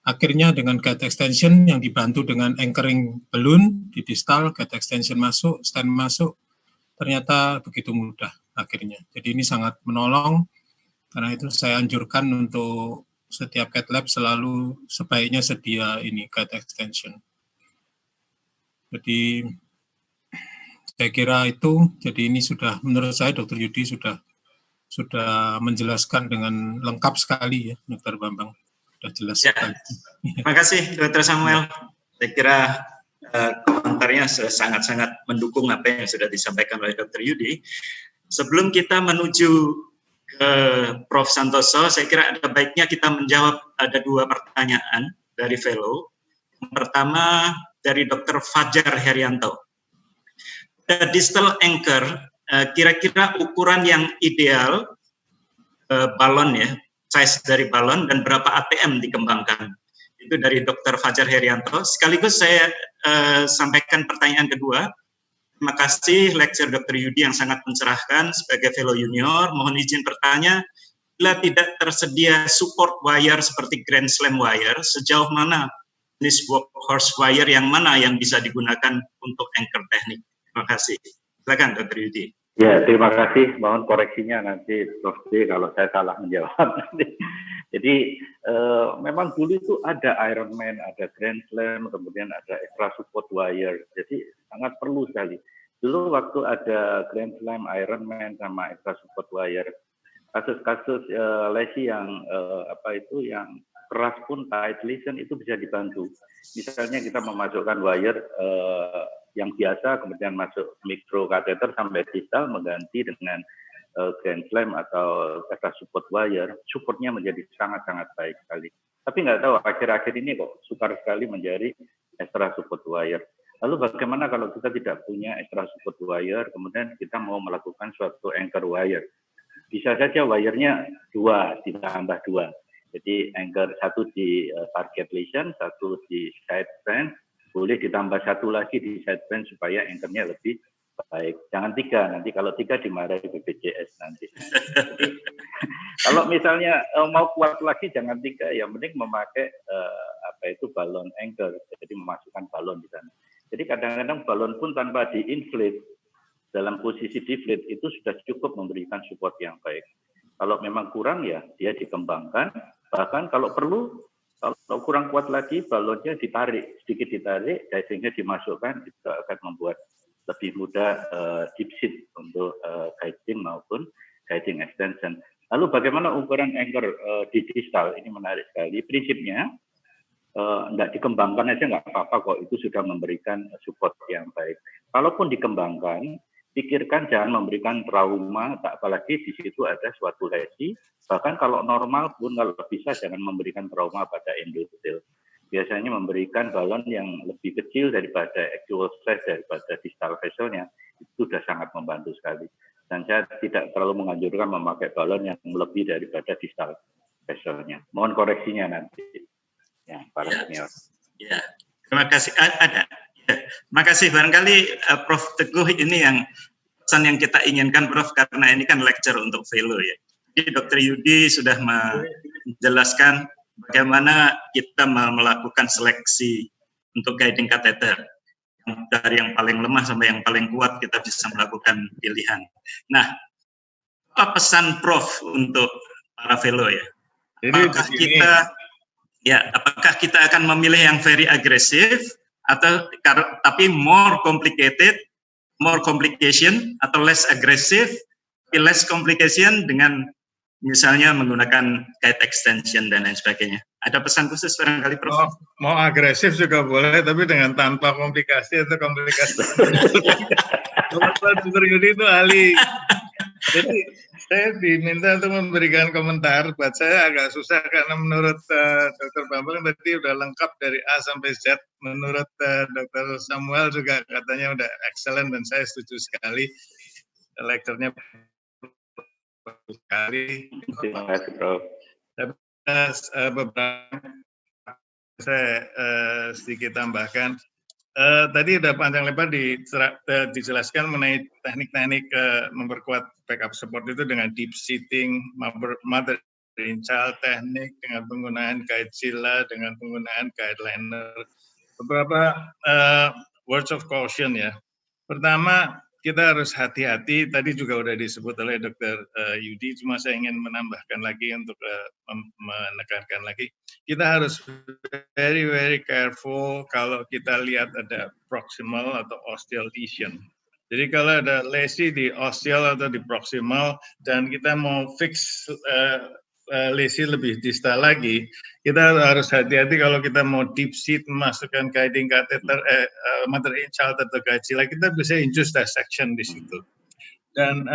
Akhirnya dengan guide extension yang dibantu dengan anchoring balloon di distal, guide extension masuk, stent masuk, ternyata begitu mudah akhirnya. Jadi ini sangat menolong, karena itu saya anjurkan untuk setiap cath lab selalu sebaiknya sedia ini guide extension. Jadi saya kira itu, jadi ini sudah, menurut saya Dr. Yudi sudah menjelaskan dengan lengkap sekali ya, Dr. Bambang. Sudah jelas sekali. Terima kasih Dr. Samuel. Saya kira komentarnya sudah sangat-sangat mendukung apa yang sudah disampaikan oleh Dr. Yudi. Sebelum kita menuju ke Prof. Santoso, saya kira ada baiknya kita menjawab ada 2 pertanyaan dari fellow. Yang pertama dari Dr. Fajar Herianto. The distal anchor, kira-kira ukuran yang ideal balon ya, size dari balon dan berapa ATM dikembangkan. Itu dari Dr. Fajar Herianto. Sekaligus saya sampaikan pertanyaan kedua. Terima kasih lecture Dr. Yudi yang sangat mencerahkan sebagai fellow junior. Mohon izin bertanya, bila tidak tersedia support wire seperti Grand Slam wire, sejauh mana jenis workhorse wire yang mana yang bisa digunakan untuk anchor teknik? Terima kasih. Silakan Dr. Yudi. Ya, terima kasih. Mohon koreksinya nanti Prof. kalau saya salah menjawab. Jadi memang dulu itu ada Ironman, ada Grand Slam, kemudian ada extra support wire. Jadi sangat perlu sekali. Dulu waktu ada Grand Slam, Ironman sama extra support wire, kasus-kasus lesi yang yang keras pun tight lesion itu bisa dibantu. Misalnya kita memasukkan wire yang biasa, kemudian masuk micro catheter sampai distal, mengganti dengan Grand Slam atau extra support wire, supportnya menjadi sangat-sangat baik sekali. Tapi nggak tahu, akhir-akhir ini kok sukar sekali menjadi extra support wire. Lalu bagaimana kalau kita tidak punya extra support wire, kemudian kita mau melakukan suatu anchor wire? Bisa saja wire-nya 2, ditambah 2. Jadi anchor 1 di target lesion, 1 di side band, boleh ditambah 1 lagi di side band supaya anchornya lebih baik. Jangan 3, nanti kalau 3 dimarahi BPJS nanti. Jadi, kalau misalnya mau kuat lagi jangan 3, ya mending memakai balon anchor, jadi memasukkan balon di sana. Jadi kadang-kadang balon pun tanpa di-inflate, dalam posisi deflate itu sudah cukup memberikan support yang baik. Kalau memang kurang ya dia dikembangkan, bahkan kalau perlu, kalau kurang kuat lagi balonnya ditarik, sedikit ditarik, guidingnya dimasukkan, itu akan membuat lebih mudah deep seat untuk guiding maupun guiding extension. Lalu bagaimana ukuran anchor di distal? Ini menarik sekali. Prinsipnya enggak dikembangkan aja nggak apa-apa kok, itu sudah memberikan support yang baik. Kalaupun dikembangkan, pikirkan jangan memberikan trauma, apalagi di situ ada suatu lesi. Bahkan kalau normal pun kalau bisa jangan memberikan trauma pada endothel. Biasanya memberikan balon yang lebih kecil daripada actual size daripada distal vesselnya, itu sudah sangat membantu sekali. Dan saya tidak terlalu menganjurkan memakai balon yang lebih daripada distal vesselnya. Mohon koreksinya nanti, ya, para senior. Ya, terima kasih. Terima kasih. Barangkali Prof. Teguh ini yang pesan yang kita inginkan, Prof, karena ini kan lecture untuk fellow ya. Jadi Dr. Yudi sudah menjelaskan bagaimana kita melakukan seleksi untuk guiding catheter. Dari yang paling lemah sampai yang paling kuat kita bisa melakukan pilihan. Nah, apa pesan Prof untuk para fellow ya? Apakah kita akan memilih yang very agresif atau tapi more complication atau less aggressive, less complication dengan misalnya menggunakan guide extension dan lain sebagainya. Ada pesan khusus barangkali, Prof? Mau agresif juga boleh, tapi dengan tanpa komplikasi atau komplikasi. Dr. Yudi itu ahli. Jadi saya diminta untuk memberikan komentar. Buat saya agak susah karena menurut Dr. Bambang tadi udah lengkap dari A sampai Z. Menurut Dr. Samuel juga katanya udah excellent dan saya setuju sekali. Lecturenya sekali. Terima kasih, Prof. Beberapa saya sedikit tambahkan. Tadi udah panjang lebar dijelaskan mengenai teknik-teknik memperkuat backup support itu dengan deep seating, mother in child teknik, dengan penggunaan guide sila, dengan penggunaan guide liner. Beberapa words of caution ya. Pertama, kita harus hati-hati, tadi juga sudah disebut oleh Dr. Yudi, cuma saya ingin menambahkan lagi untuk menekankan lagi. Kita harus very careful kalau kita lihat ada proximal atau ostial lesion. Jadi kalau ada lesi di ostial atau di proximal dan kita mau fix lesi lebih distal lagi, kita harus hati-hati kalau kita mau deep seat memasukkan guiding catheter, mother in child atau guide sila, kita bisa induce dissection di situ. Dan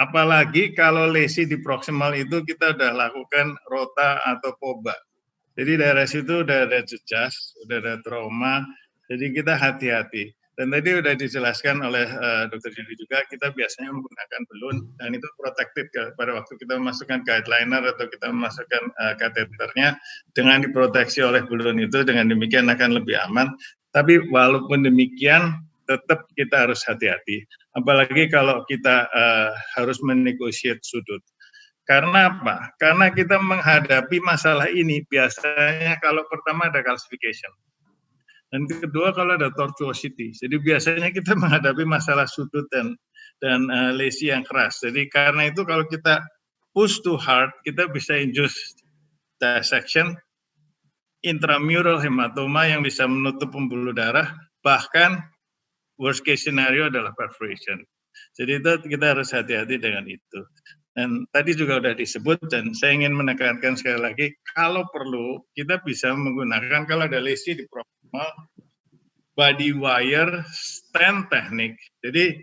apalagi kalau lesi di proximal itu kita udah lakukan rota atau POBA. Jadi daerah situ udah ada jejas, udah ada trauma, jadi kita hati-hati. Dan tadi sudah dijelaskan oleh Dr. Yudi juga, kita biasanya menggunakan balloon, dan itu protected pada waktu kita memasukkan guide liner atau kita memasukkan kateternya, dengan diproteksi oleh balloon itu, dengan demikian akan lebih aman. Tapi walaupun demikian, tetap kita harus hati-hati. Apalagi kalau kita harus menegosiasi sudut. Karena apa? Karena kita menghadapi masalah ini, biasanya kalau pertama ada calcification. Dan kedua kalau ada tortuosity. Jadi biasanya kita menghadapi masalah sudut dan lesi yang keras. Jadi karena itu kalau kita push too hard, kita bisa induce dissection, intramural hematoma yang bisa menutup pembuluh darah, bahkan worst case scenario adalah perforation. Jadi itu kita harus hati-hati dengan itu. Dan tadi juga sudah disebut dan saya ingin menekankan sekali lagi, kalau perlu kita bisa menggunakan kalau ada lesi di proximal, body wire stand teknik. Jadi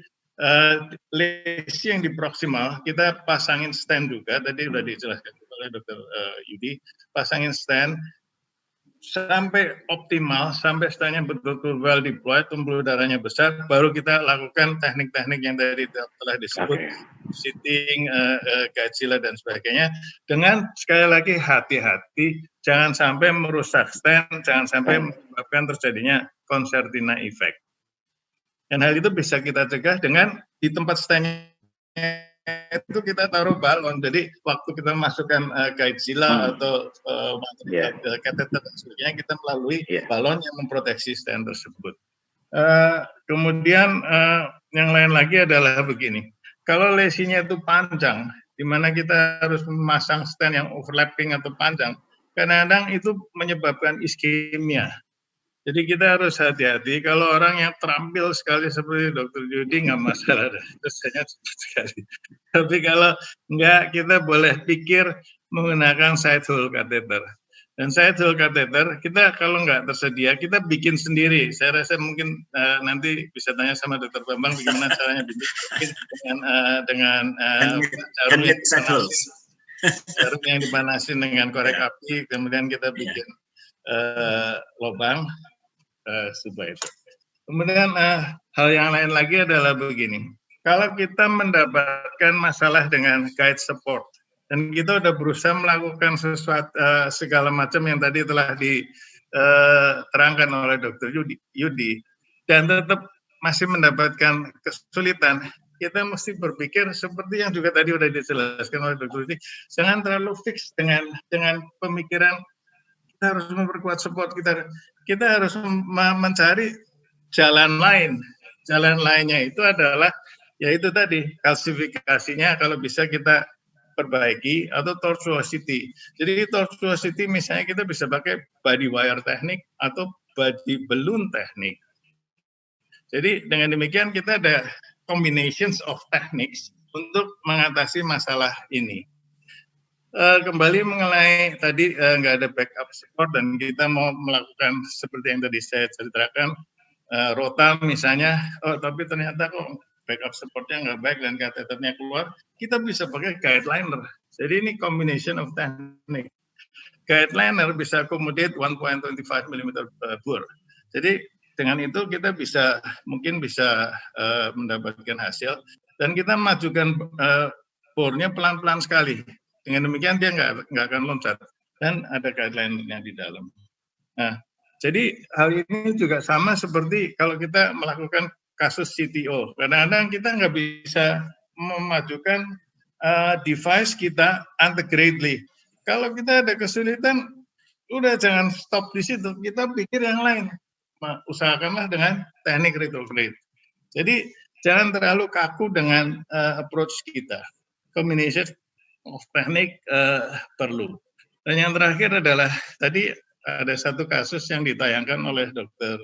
lesi yang di proximal kita pasangin stand juga, tadi sudah dijelaskan oleh Dr. Yudi, pasangin stand sampai optimal, sampai standnya betul-betul well deployed, pembuluh darahnya besar, baru kita lakukan teknik-teknik yang tadi telah disebut, sitting, gajila, dan sebagainya, dengan sekali lagi hati-hati, jangan sampai merusak stand, jangan sampai menyebabkan terjadinya concertina effect. Dan hal itu bisa kita cegah dengan di tempat standnya itu kita taruh balon, jadi waktu kita masukkan guide sila atau catheter dan sebagainya, kita melalui balon yang memproteksi stand tersebut. Kemudian yang lain lagi adalah begini, kalau lesinya itu panjang, di mana kita harus memasang stand yang overlapping atau panjang, kadang-kadang itu menyebabkan iskemia. Jadi kita harus hati-hati, kalau orang yang terampil sekali seperti Dr. Yudi nggak masalah, biasanya cepat sekali. Tapi kalau enggak, kita boleh pikir menggunakan side hole catheter. Dan side hole catheter, kita kalau nggak tersedia, kita bikin sendiri. Saya rasa mungkin nanti bisa tanya sama Dr. Bambang bagaimana caranya bikin dengan jarum yang dipanasin dengan korek api, kemudian kita bikin lubang. Itu. Kemudian hal yang lain lagi adalah begini, kalau kita mendapatkan masalah dengan guide support, dan kita sudah berusaha melakukan sesuatu segala macam yang tadi telah diterangkan oleh Dr. Yudi, dan tetap masih mendapatkan kesulitan, kita mesti berpikir seperti yang juga tadi sudah dijelaskan oleh Dr. Yudi, jangan terlalu fix dengan pemikiran kita harus memperkuat support, kita harus mencari jalan lain. Jalan lainnya itu adalah yaitu tadi kalsifikasinya kalau bisa kita perbaiki, atau tortuosity. Jadi tortuosity misalnya kita bisa pakai body wire teknik atau body balloon teknik. Jadi dengan demikian kita ada combinations of techniques untuk mengatasi masalah ini. Kembali mengenai tadi nggak ada backup support dan kita mau melakukan seperti yang tadi saya ceritakan, rota misalnya, tapi ternyata kok backup supportnya nggak baik dan kateternya keluar, kita bisa pakai guideliner. Jadi ini combination of teknik. Guideliner bisa accommodate 1.25 mm bore. Jadi dengan itu kita mungkin bisa mendapatkan hasil, dan kita majukan bore-nya pelan-pelan sekali. Dengan demikian dia nggak akan loncat, dan ada guideline-nya di dalam. Nah, jadi hal ini juga sama seperti kalau kita melakukan kasus CTO. Kadang-kadang kita nggak bisa memajukan device kita antegrately. Kalau kita ada kesulitan, udah jangan stop di situ. Kita pikir yang lain. Usahakanlah dengan teknik retrograde. Jadi jangan terlalu kaku dengan approach kita. Combination of teknik perlu. Dan yang terakhir adalah tadi ada satu kasus yang ditayangkan oleh Dr.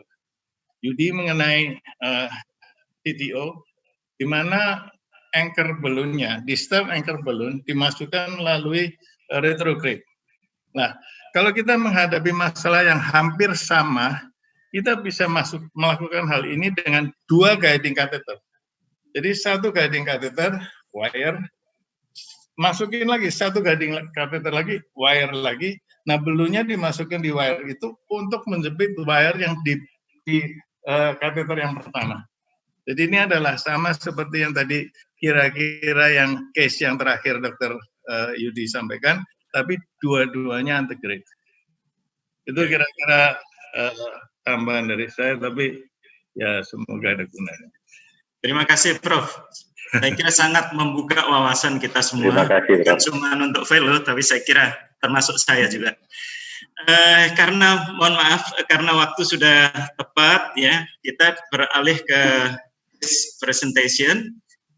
Yudi mengenai CTO, di mana anchor balloon-nya, disturb anchor balloon dimasukkan melalui retrograde. Nah, kalau kita menghadapi masalah yang hampir sama, kita bisa melakukan hal ini dengan 2 guiding catheter. Jadi 1 guiding catheter, wire, masukin lagi 1 guiding catheter lagi, wire lagi. Nah, belunya dimasukkan di wire itu untuk menjepit wire yang di kateter yang pertama. Jadi ini adalah sama seperti yang tadi kira-kira yang case yang terakhir Dr. Yudi sampaikan, tapi dua-duanya integrate. Itu kira-kira tambahan dari saya, tapi ya semoga ada gunanya. Terima kasih, Prof. Saya kira sangat membuka wawasan kita semua. Terima kasih, Prof. Bukan cuma untuk fellow, tapi saya kira termasuk saya juga. Karena mohon maaf, karena waktu sudah tepat ya, kita beralih ke presentation.